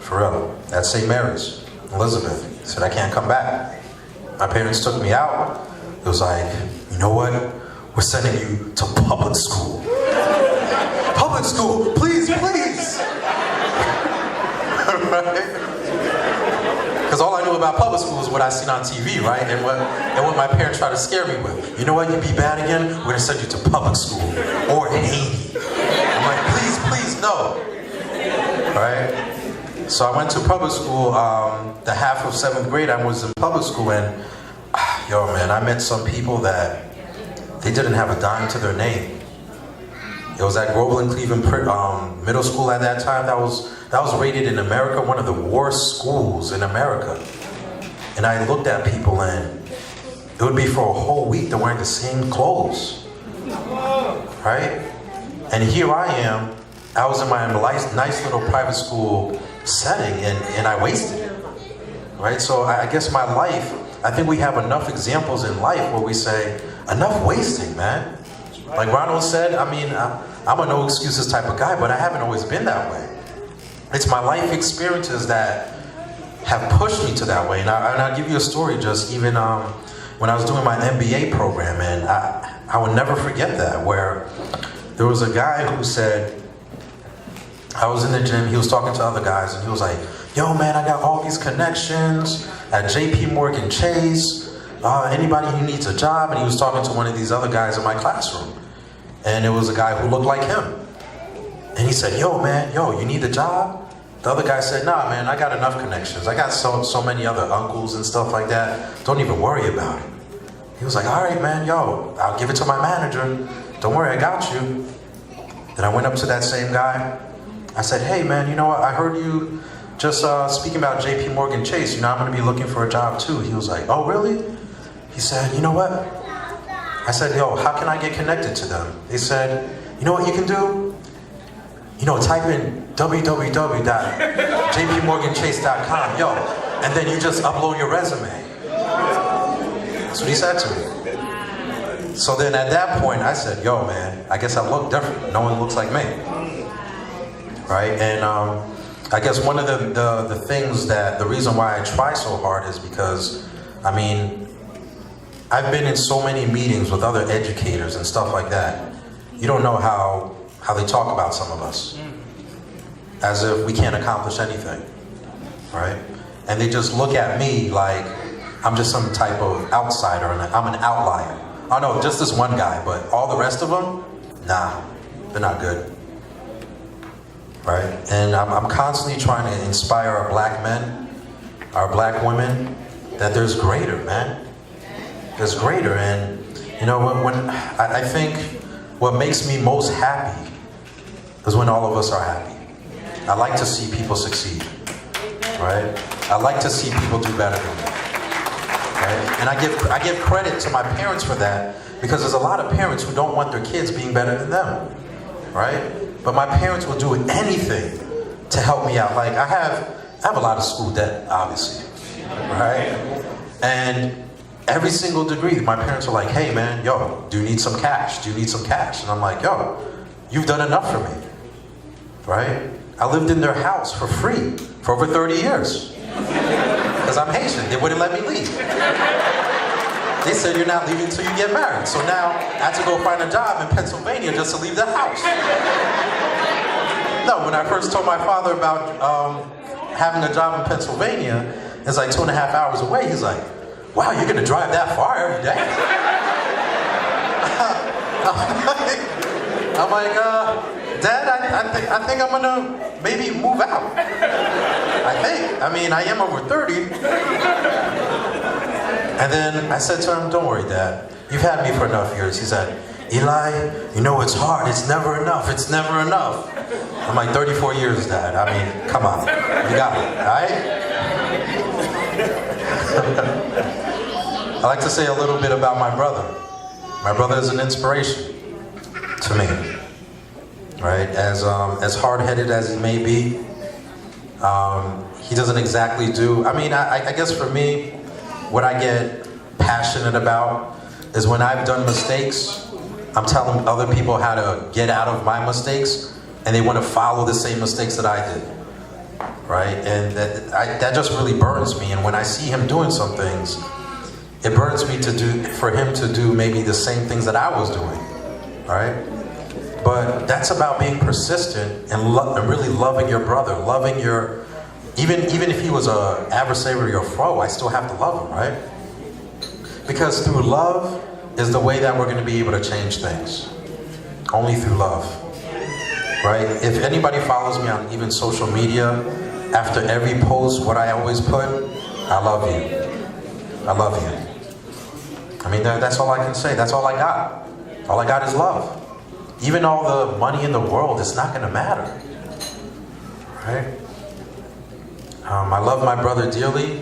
For real. At St. Mary's, Elizabeth, said I can't come back. My parents took me out. It was like, you know what? We're sending you to public school. Public school, please. Right? Because all I knew about public school is what I seen on TV, right? And what my parents tried to scare me with. You know what? You'd be bad again. We're gonna send you to public school or Haiti. I'm like, please, no. Right? So I went to public school. The half of 7th grade, I was in public school, and yo, man, I met some people that they didn't have a dime to their name. It was at Groveland Cleveland Middle School at that time. That was rated in America one of the worst schools in America. And I looked at people, and it would be for a whole week they're wearing the same clothes, right? And here I am. I was in my nice little private school setting, and I wasted it, right? So I guess my life I think we have enough examples in life where we say, enough wasting, man. Like Ronald said, I mean, I'm a no excuses type of guy, but I haven't always been that way. It's my life experiences that have pushed me to that way. And I'll give you a story, just even when I was doing my MBA program, and I will never forget that, where there was a guy who said, I was in the gym, he was talking to other guys, and he was like, yo man, I got all these connections at JP Morgan Chase, anybody who needs a job, and he was talking to one of these other guys in my classroom. And it was a guy who looked like him. And he said, yo man, you need a job? The other guy said, nah man, I got enough connections. I got so many other uncles and stuff like that. Don't even worry about it. He was like, all right man, I'll give it to my manager. Don't worry, I got you. Then I went up to that same guy. I said, hey man, you know what? I heard you just speaking about JP Morgan Chase. You know, I'm gonna be looking for a job too. He was like, oh really? He said, you know what? I said, yo, how can I get connected to them? They said, you know what you can do? You know, type in www.jpmorganchase.com, and then you just upload your resume. That's what he said to me. So then at that point, I said, yo, man, I guess I look different. No one looks like me. Right? And I guess one of the things the reason why I try so hard is because, I mean, I've been in so many meetings with other educators and stuff like that. You don't know how they talk about some of us, as if we can't accomplish anything, right? And they just look at me like I'm just some type of outsider and I'm an outlier. Oh no, just this one guy, but all the rest of them, nah, they're not good, right? And I'm constantly trying to inspire our black men, our black women, that there's greater, man. There's greater. And you know, when I think what makes me most happy is when all of us are happy. I like to see people succeed, right? I like to see people do better than me, right? And I give credit to my parents for that, because there's a lot of parents who don't want their kids being better than them, right? But my parents will do anything to help me out. Like I have a lot of school debt, obviously, right? And every single degree, my parents are like, hey man, do you need some cash? Do you need some cash? And I'm like, you've done enough for me, right? I lived in their house for free for over 30 years. Because I'm Haitian, they wouldn't let me leave. They said, you're not leaving until you get married. So now I had to go find a job in Pennsylvania just to leave the house. No, when I first told my father about having a job in Pennsylvania, it's like 2.5 hours away. He's like, wow, you're gonna drive that far every day? I'm like, Dad, I think I'm gonna maybe move out. I mean, I am over 30. And then I said to him, don't worry, Dad. You've had me for enough years. He said, Eli, you know it's hard. It's never enough. It's never enough. I'm like, 34 years, Dad. I mean, come on. You got it, all right? I like to say a little bit about my brother. My brother is an inspiration to me, right? As hard-headed as he may be, he doesn't exactly do, I mean, I guess for me, what I get passionate about is when I've done mistakes, I'm telling other people how to get out of my mistakes, and they want to follow the same mistakes that I did, right? And that just really burns me, and when I see him doing some things, it burns me for him to do maybe the same things that I was doing, right? But that's about being persistent and really loving your brother, loving your, even if he was an adversary or foe, I still have to love him, right? Because through love is the way that we're going to be able to change things. Only through love, right? If anybody follows me on even social media, after every post, what I always put, I love you. I love you. I mean, that's all I can say. That's all I got. All I got is love. Even all the money in the world, it's not going to matter, right? I love my brother dearly,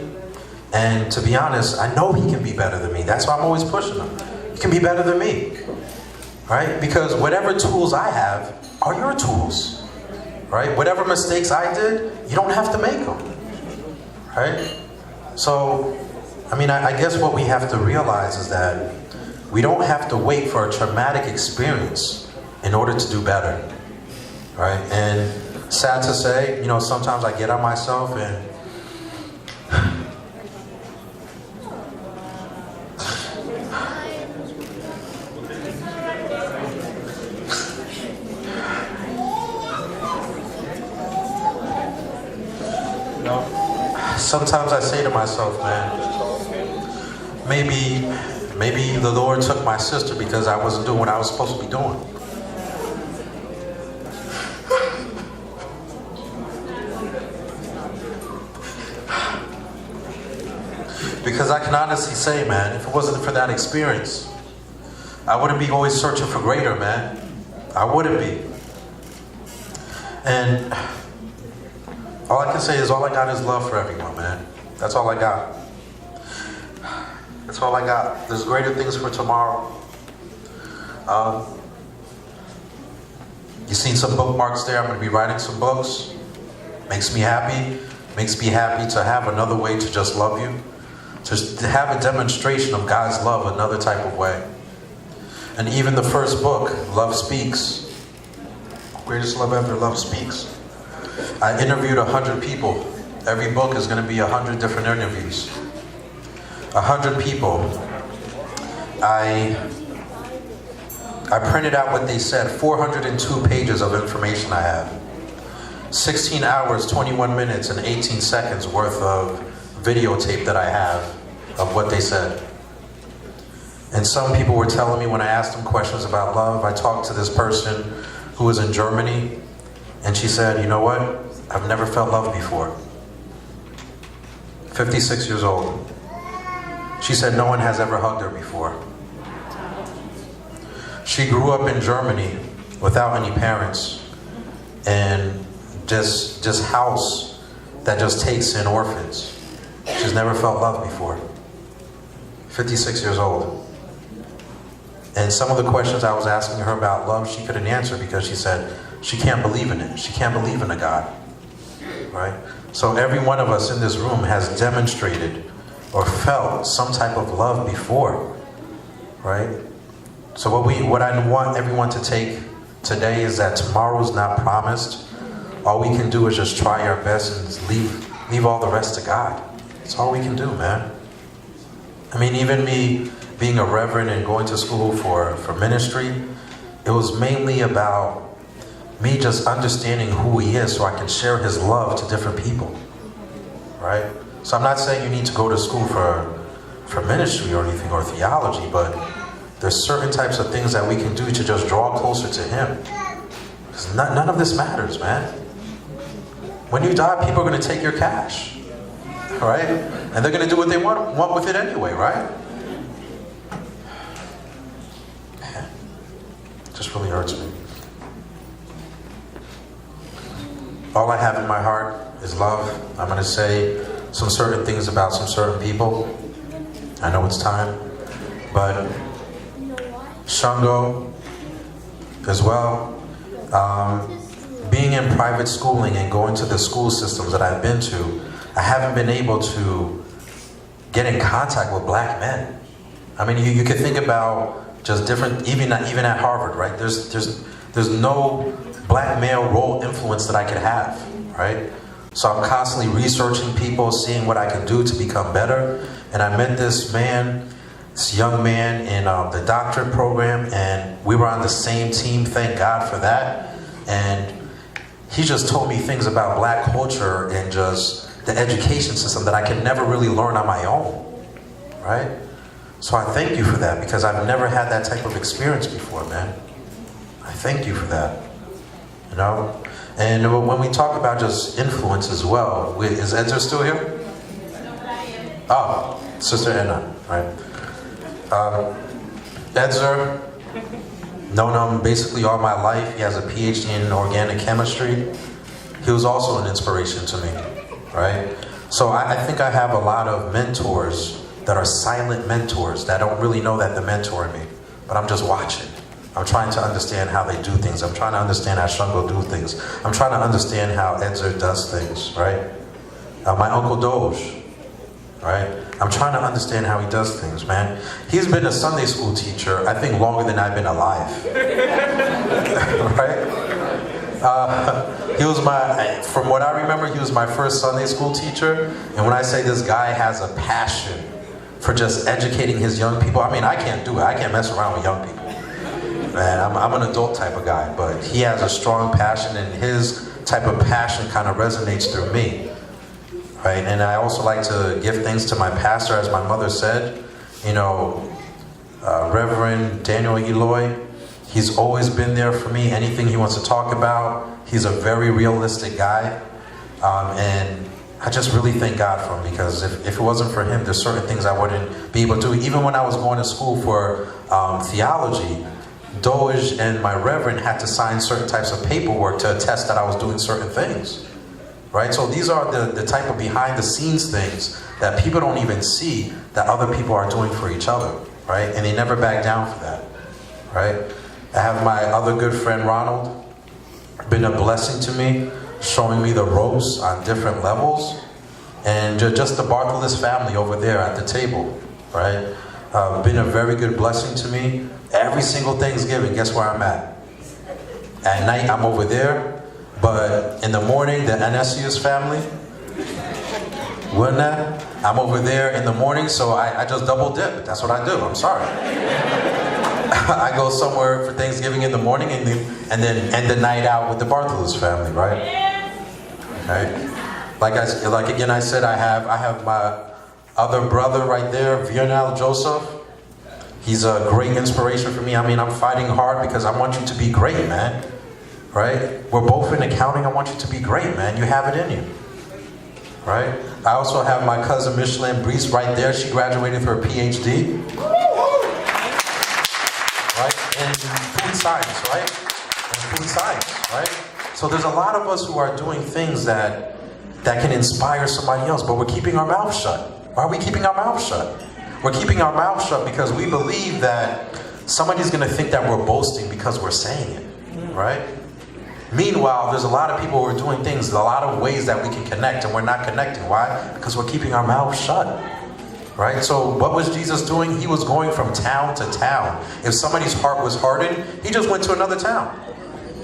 and to be honest, I know he can be better than me. That's why I'm always pushing him. He can be better than me, right? Because whatever tools I have are your tools, right? Whatever mistakes I did, you don't have to make them, right? So I mean, I guess what we have to realize is that we don't have to wait for a traumatic experience in order to do better, right? And sad to say, sometimes I get on myself and sometimes I say to myself, man, maybe the Lord took my sister because I wasn't doing what I was supposed to be doing. Because I can honestly say, man, if it wasn't for that experience, I wouldn't be always searching for greater, man. I wouldn't be. And all I can say is all I got is love for everyone, man. That's all I got. That's all I got. There's greater things for tomorrow. You seen some bookmarks there. I'm going to be writing some books. Makes me happy. Makes me happy to have another way to just love you. Just to have a demonstration of God's love another type of way. And even the first book, Love Speaks. Greatest love ever, Love Speaks. I interviewed 100 people. Every book is going to be 100 different interviews. 100 people. I printed out what they said, 402 pages of information I have. 16 hours, 21 minutes, and 18 seconds worth of videotape that I have of what they said. And some people were telling me when I asked them questions about love, I talked to this person who was in Germany, and she said, you know what? I've never felt love before. 56 years old. She said no one has ever hugged her before. She grew up in Germany without any parents, and just house that just takes in orphans. She's never felt love before. 56 years old. And some of the questions I was asking her about love, she couldn't answer because she said she can't believe in it. She can't believe in a God, right? So every one of us in this room has demonstrated or felt some type of love before, right? So what I want everyone to take today is that tomorrow's not promised. All we can do is just try our best and leave all the rest to God. That's all we can do, man. I mean, even me being a reverend and going to school for ministry, it was mainly about me just understanding who he is so I can share his love to different people, right? So I'm not saying you need to go to school for ministry or anything or theology, but there's certain types of things that we can do to just draw closer to him. Because none of this matters, man. When you die, people are going to take your cash, right? And they're going to do what they want with it anyway, right? Man, it just really hurts me. All I have in my heart is love. I'm going to say some certain things about some certain people. I know it's time. But Shango as well. Being in private schooling and going to the school systems that I've been to, I haven't been able to get in contact with black men. I mean, you could think about just different, even at Harvard, right? There's no black male role influence that I could have, right? So I'm constantly researching people, seeing what I can do to become better. And I met this young man in the doctorate program, and we were on the same team, thank God for that. And he just told me things about black culture and just the education system that I could never really learn on my own, right? So I thank you for that, because I've never had that type of experience before, man. I thank you for that, you know? And when we talk about just influence as well, is Edzer still here? Oh, Sister Anna, right? Edzer, known him basically all my life. He has a PhD in organic chemistry. He was also an inspiration to me, right? So I think I have a lot of mentors that are silent mentors that don't really know that they're mentoring me, but I'm just watching. I'm trying to understand how they do things. I'm trying to understand how Shango do things. I'm trying to understand how Edzer does things, right? My Uncle Doge, right? I'm trying to understand how he does things, man. He's been a Sunday school teacher, I think, longer than I've been alive. Right? He was from what I remember, he was my first Sunday school teacher. And when I say this guy has a passion for just educating his young people, I mean, I can't do it. I can't mess around with young people. Man, I'm an adult type of guy, but he has a strong passion, and his type of passion kind of resonates through me. Right? And I also like to give thanks to my pastor, as my mother said, you know, Reverend Daniel Eloy. He's always been there for me. Anything he wants to talk about, he's a very realistic guy. And I just really thank God for him, because if it wasn't for him, there's certain things I wouldn't be able to do. Even when I was going to school for theology, Doge and my reverend had to sign certain types of paperwork to attest that I was doing certain things. Right? So these are the type of behind the scenes things that people don't even see that other people are doing for each other. Right? And they never back down for that. Right? I have my other good friend Ronald, been a blessing to me, showing me the ropes on different levels. And just the Barthelus family over there at the table. Right? Been a very good blessing to me. Every single Thanksgiving, guess where I'm at? At night, I'm over there. But in the morning, the Anesius family, I'm over there in the morning, so I just double dip. That's what I do. I'm sorry. I go somewhere for Thanksgiving in the morning and then end the night out with the Barthelus family, right? Right? Like again I said, I have my other brother right there, Vionel Joseph. He's a great inspiration for me. I mean, I'm fighting hard because I want you to be great, man. Right? We're both in accounting. I want you to be great, man. You have it in you. Right? I also have my cousin Micheline Brees right there. She graduated with her PhD. Right? In food science, right? In food science, right? So there's a lot of us who are doing things that can inspire somebody else, but we're keeping our mouth shut. Why are we keeping our mouth shut? We're keeping our mouth shut because we believe that somebody's going to think that we're boasting because we're saying it, right? Meanwhile, there's a lot of people who are doing things, a lot of ways that we can connect, and we're not connecting. Why? Because we're keeping our mouth shut, right? So what was Jesus doing? He was going from town to town. If somebody's heart was hardened, he just went to another town.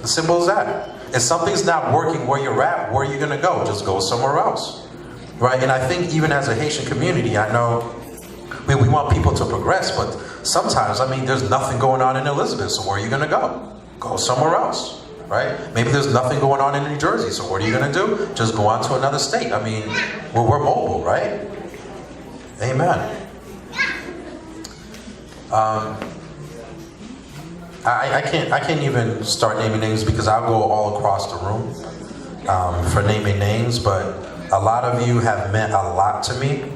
As simple as that. If something's not working where you're at, where are you going to go? Just go somewhere else, right? And I think even as a Haitian community, I know we want people to progress, but sometimes, I mean, there's nothing going on in Elizabeth, so where are you going to go? Go somewhere else. Right? Maybe there's nothing going on in New Jersey, so what are you going to do? Just go on to another state. I mean, we're mobile, right? Amen. I can't even start naming names because I'll go all across the room for naming names, but a lot of you have meant a lot to me,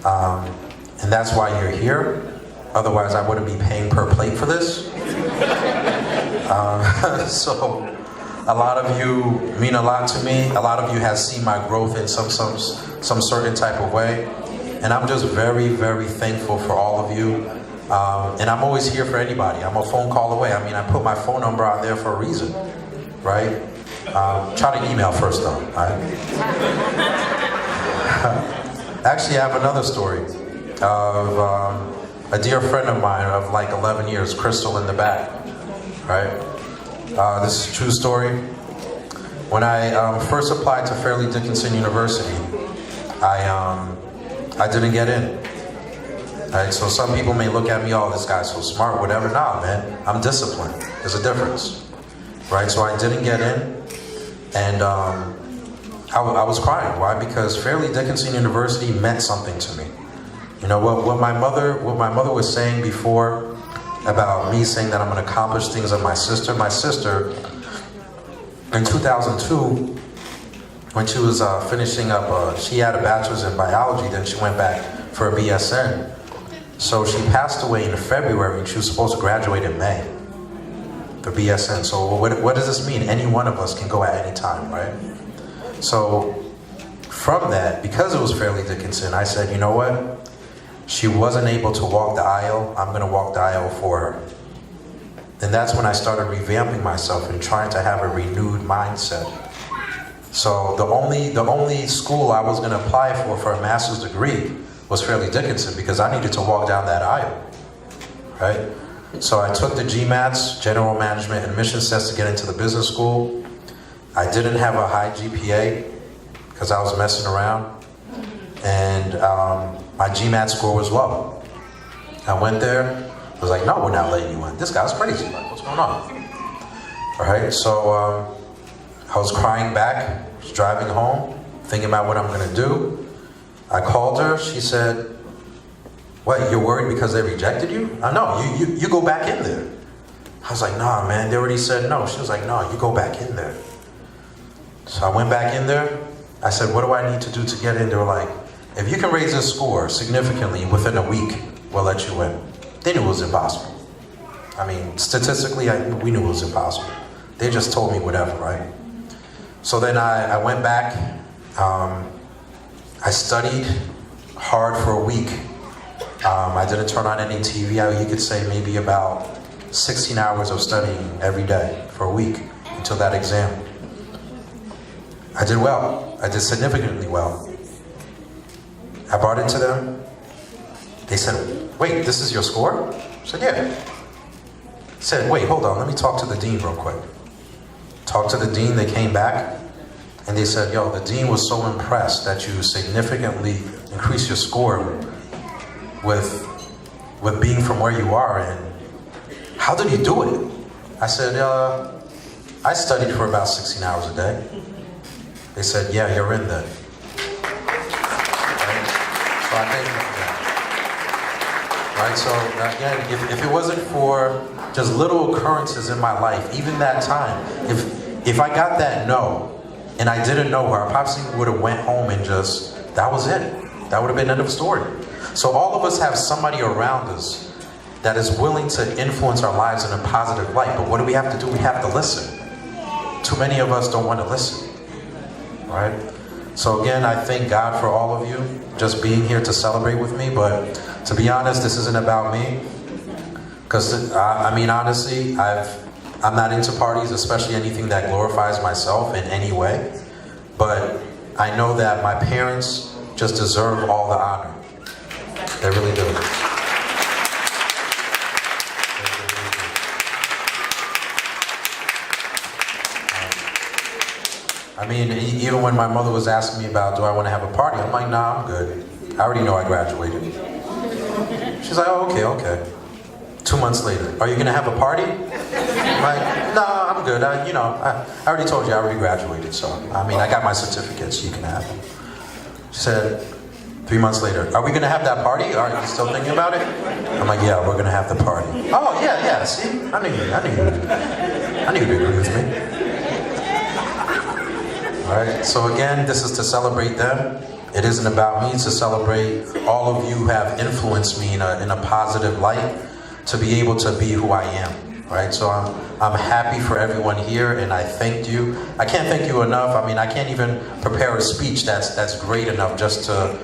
and that's why you're here. Otherwise, I wouldn't be paying per plate for this. So a lot of you mean a lot to me. A lot of you have seen my growth in some certain type of way. And I'm just very, very thankful for all of you. And I'm always here for anybody. I'm a phone call away. I mean, I put my phone number out there for a reason, right? Try to email first though. Right? Actually, I have another story of a dear friend of mine of like 11 years, Crystal in the back. Right? This is a true story. When I first applied to Fairleigh Dickinson University, I didn't get in. Right? So some people may look at me, oh, this guy's so smart, whatever. Nah, man, I'm disciplined. There's a difference. Right? So I didn't get in, and I was crying. Why? Because Fairleigh Dickinson University meant something to me. You know what my mother was saying before about me saying that I'm going to accomplish things of my sister. My sister, in 2002, when she was finishing up, she had a bachelor's in biology, then she went back for a BSN. So she passed away in February, and she was supposed to graduate in May for BSN. So what does this mean? Any one of us can go at any time, right? So from that, because it was Fairleigh Dickinson, I said, you know what? She wasn't able to walk the aisle. I'm going to walk the aisle for her. And that's when I started revamping myself and trying to have a renewed mindset. So the only school I was going to apply for a master's degree was Fairleigh Dickinson because I needed to walk down that aisle, right? So I took the GMATs, General Management and Admissions test to get into the business school. I didn't have a high GPA because I was messing around, and my GMAT score was low. I went there, I was like, no, we're not letting you in. This guy's crazy, like, what's going on? All right, so I was crying back, I was driving home, thinking about what I'm gonna do. I called her, she said, what, you're worried because they rejected you? No, you go back in there. I was like, nah, man, they already said no. She was like, no, you go back in there. So I went back in there. I said, what do I need to do to get in? They were like, if you can raise this score significantly within a week, we'll let you in. They knew it was impossible. I mean, statistically, we knew it was impossible. They just told me whatever, right? So then I went back. I studied hard for a week. I didn't turn on any TV. You could say maybe about 16 hours of studying every day for a week until that exam. I did well. I did significantly well. I brought it to them. They said, wait, this is your score? I said, yeah. I said, wait, hold on, let me talk to the dean real quick. Talked to the dean, they came back, and they said, yo, the dean was so impressed that you significantly increased your score with being from where you are, and how did you do it? I said, I studied for about 16 hours a day. They said, yeah, you're in there. Right? So I think, yeah. Right, so again, if it wasn't for just little occurrences in my life, even that time, if I got that no, and I didn't know her, I probably would have went home and just, that was it. That would have been the end of the story. So all of us have somebody around us that is willing to influence our lives in a positive light. But what do we have to do? We have to listen. Too many of us don't want to listen. Right? So again, I thank God for all of you just being here to celebrate with me. But to be honest, this isn't about me. Because I mean, honestly, I'm not into parties, especially anything that glorifies myself in any way. But I know that my parents just deserve all the honor. They really do. I mean, even when my mother was asking me about, do I want to have a party? I'm like, nah, I'm good. I already know I graduated. She's like, oh, okay. 2 months later, are you going to have a party? I'm like, nah, I'm good. I already told you I already graduated, so, I mean, I got my certificates, you can have them. She said, 3 months later, are we going to have that party? Are you still thinking about it? I'm like, yeah, we're going to have the party. Oh, yeah, see? I knew you'd agree with me. All right, so again, this is to celebrate them. It isn't about me, it's to celebrate all of you who have influenced me in a positive light to be able to be who I am. Right, so I'm happy for everyone here, and I thank you. I can't thank you enough. I mean, I can't even prepare a speech that's great enough just to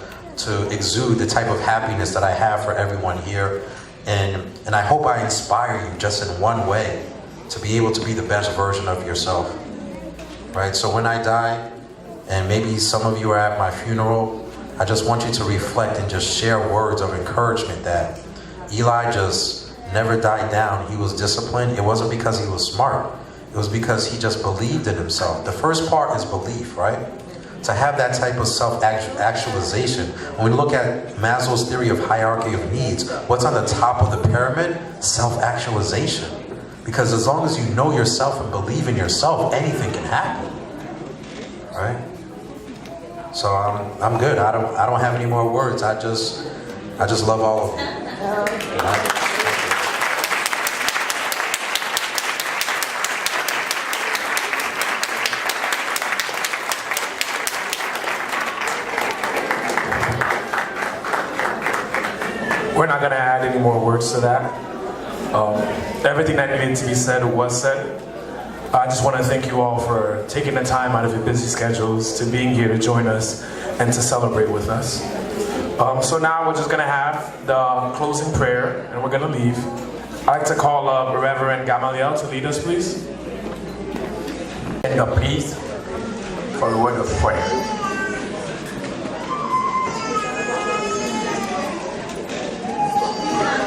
exude the type of happiness that I have for everyone here. And I hope I inspire you just in one way to be able to be the best version of yourself. Right, so when I die, and maybe some of you are at my funeral, I just want you to reflect and just share words of encouragement that Eli just never died down. He was disciplined. It wasn't because he was smart. It was because he just believed in himself. The first part is belief, right? To have that type of self-actualization. When we look at Maslow's theory of hierarchy of needs, what's on the top of the pyramid? Self-actualization. Because as long as you know yourself and believe in yourself, anything can happen, right? So I'm good. I don't have any more words. I just love all of you. Right? We're not going to add any more words to that. Everything that needed to be said was said. I just want to thank you all for taking the time out of your busy schedules to being here to join us and to celebrate with us. So now we're just going to have the closing prayer, and we're going to leave. I'd like to call up Reverend Gamaliel to lead us, please. Stand up, please, for a word of prayer.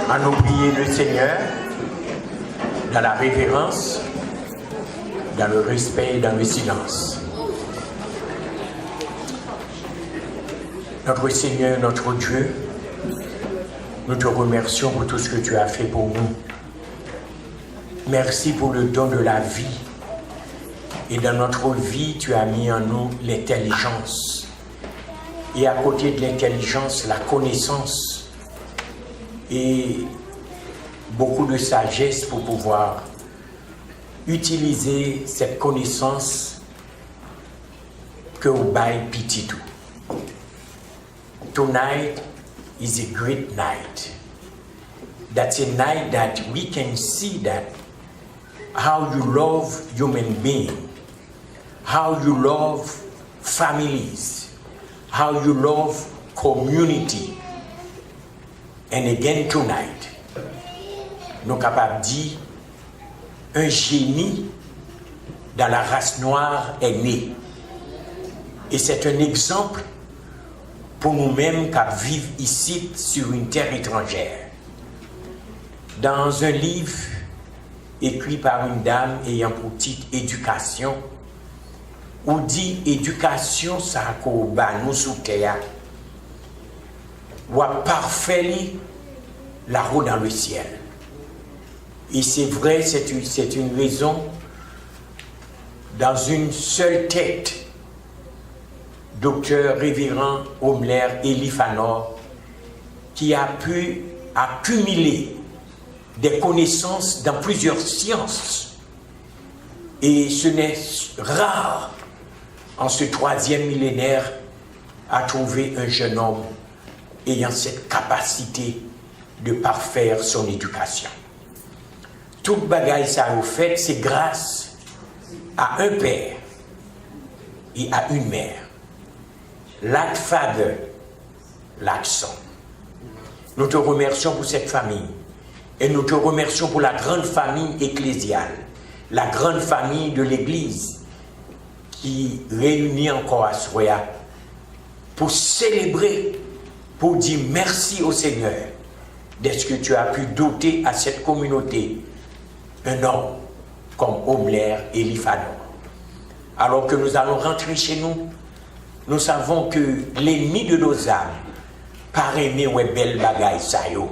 en oublier le Seigneur dans la révérence, dans le respect et dans le silence. Notre Seigneur, notre Dieu, nous te remercions pour tout ce que tu as fait pour nous. Merci pour le don de la vie. Et dans notre vie, tu as mis en nous l'intelligence. Et à côté de l'intelligence, la connaissance. Et beaucoup de sagesse pour pouvoir utiliser cette connaissance que vous baille petit tout. Tonight is a great night. That's a night that we can see that how you love human beings, how you love families, how you love community. And again tonight, nous sommes capables de dire un génie dans la race noire est né. Et c'est un exemple pour nous-mêmes qui vivons ici sur une terre étrangère. Dans un livre écrit par une dame ayant pour titre Éducation, où dit éducation, ça a nous sous terre, ou a parfait la route dans le ciel. Et c'est vrai, c'est une raison dans une seule tête. Docteur révérend Omler Eli Phanor, qui a pu accumuler des connaissances dans plusieurs sciences. Et ce n'est rare en ce 3e millénaire à trouver un jeune homme ayant cette capacité de parfaire son éducation. Toute bagaille ça au fait, c'est grâce à un père et à une mère. Like father, like son. Nous te remercions pour cette famille et nous te remercions pour la grande famille ecclésiale, la grande famille de l'Église qui réunit encore à Soya pour célébrer, pour dire merci au Seigneur de ce que tu as pu doter à cette communauté un homme comme Omler Eli Phanor. Alors que nous allons rentrer chez nous, nous savons que l'ennemi de nos âmes par aimer ouais belle bagaille ça yo,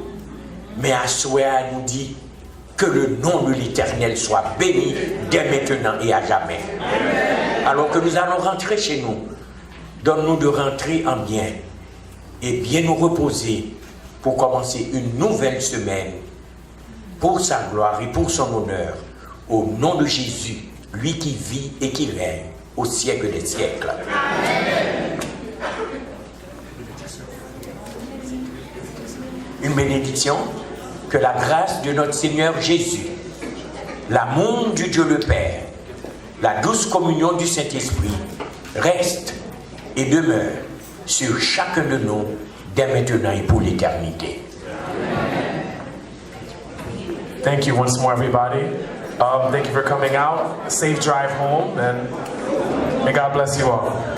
mais à Soya nous dit que le nom de l'Éternel soit béni dès maintenant et à jamais. Alors que nous allons rentrer chez nous, donne-nous de rentrer en bien et bien nous reposer pour commencer une nouvelle semaine pour sa gloire et pour son honneur, au nom de Jésus, lui qui vit et qui règne au siècle des siècles. Une bénédiction, que la grâce de notre Seigneur Jésus, l'amour du Dieu le Père, la douce communion du Saint-Esprit reste et demeure sur chacun de nous dès maintenant et pour l'éternité. Thank you once more, everybody. Thank you for coming out. Safe drive home, and may God bless you all.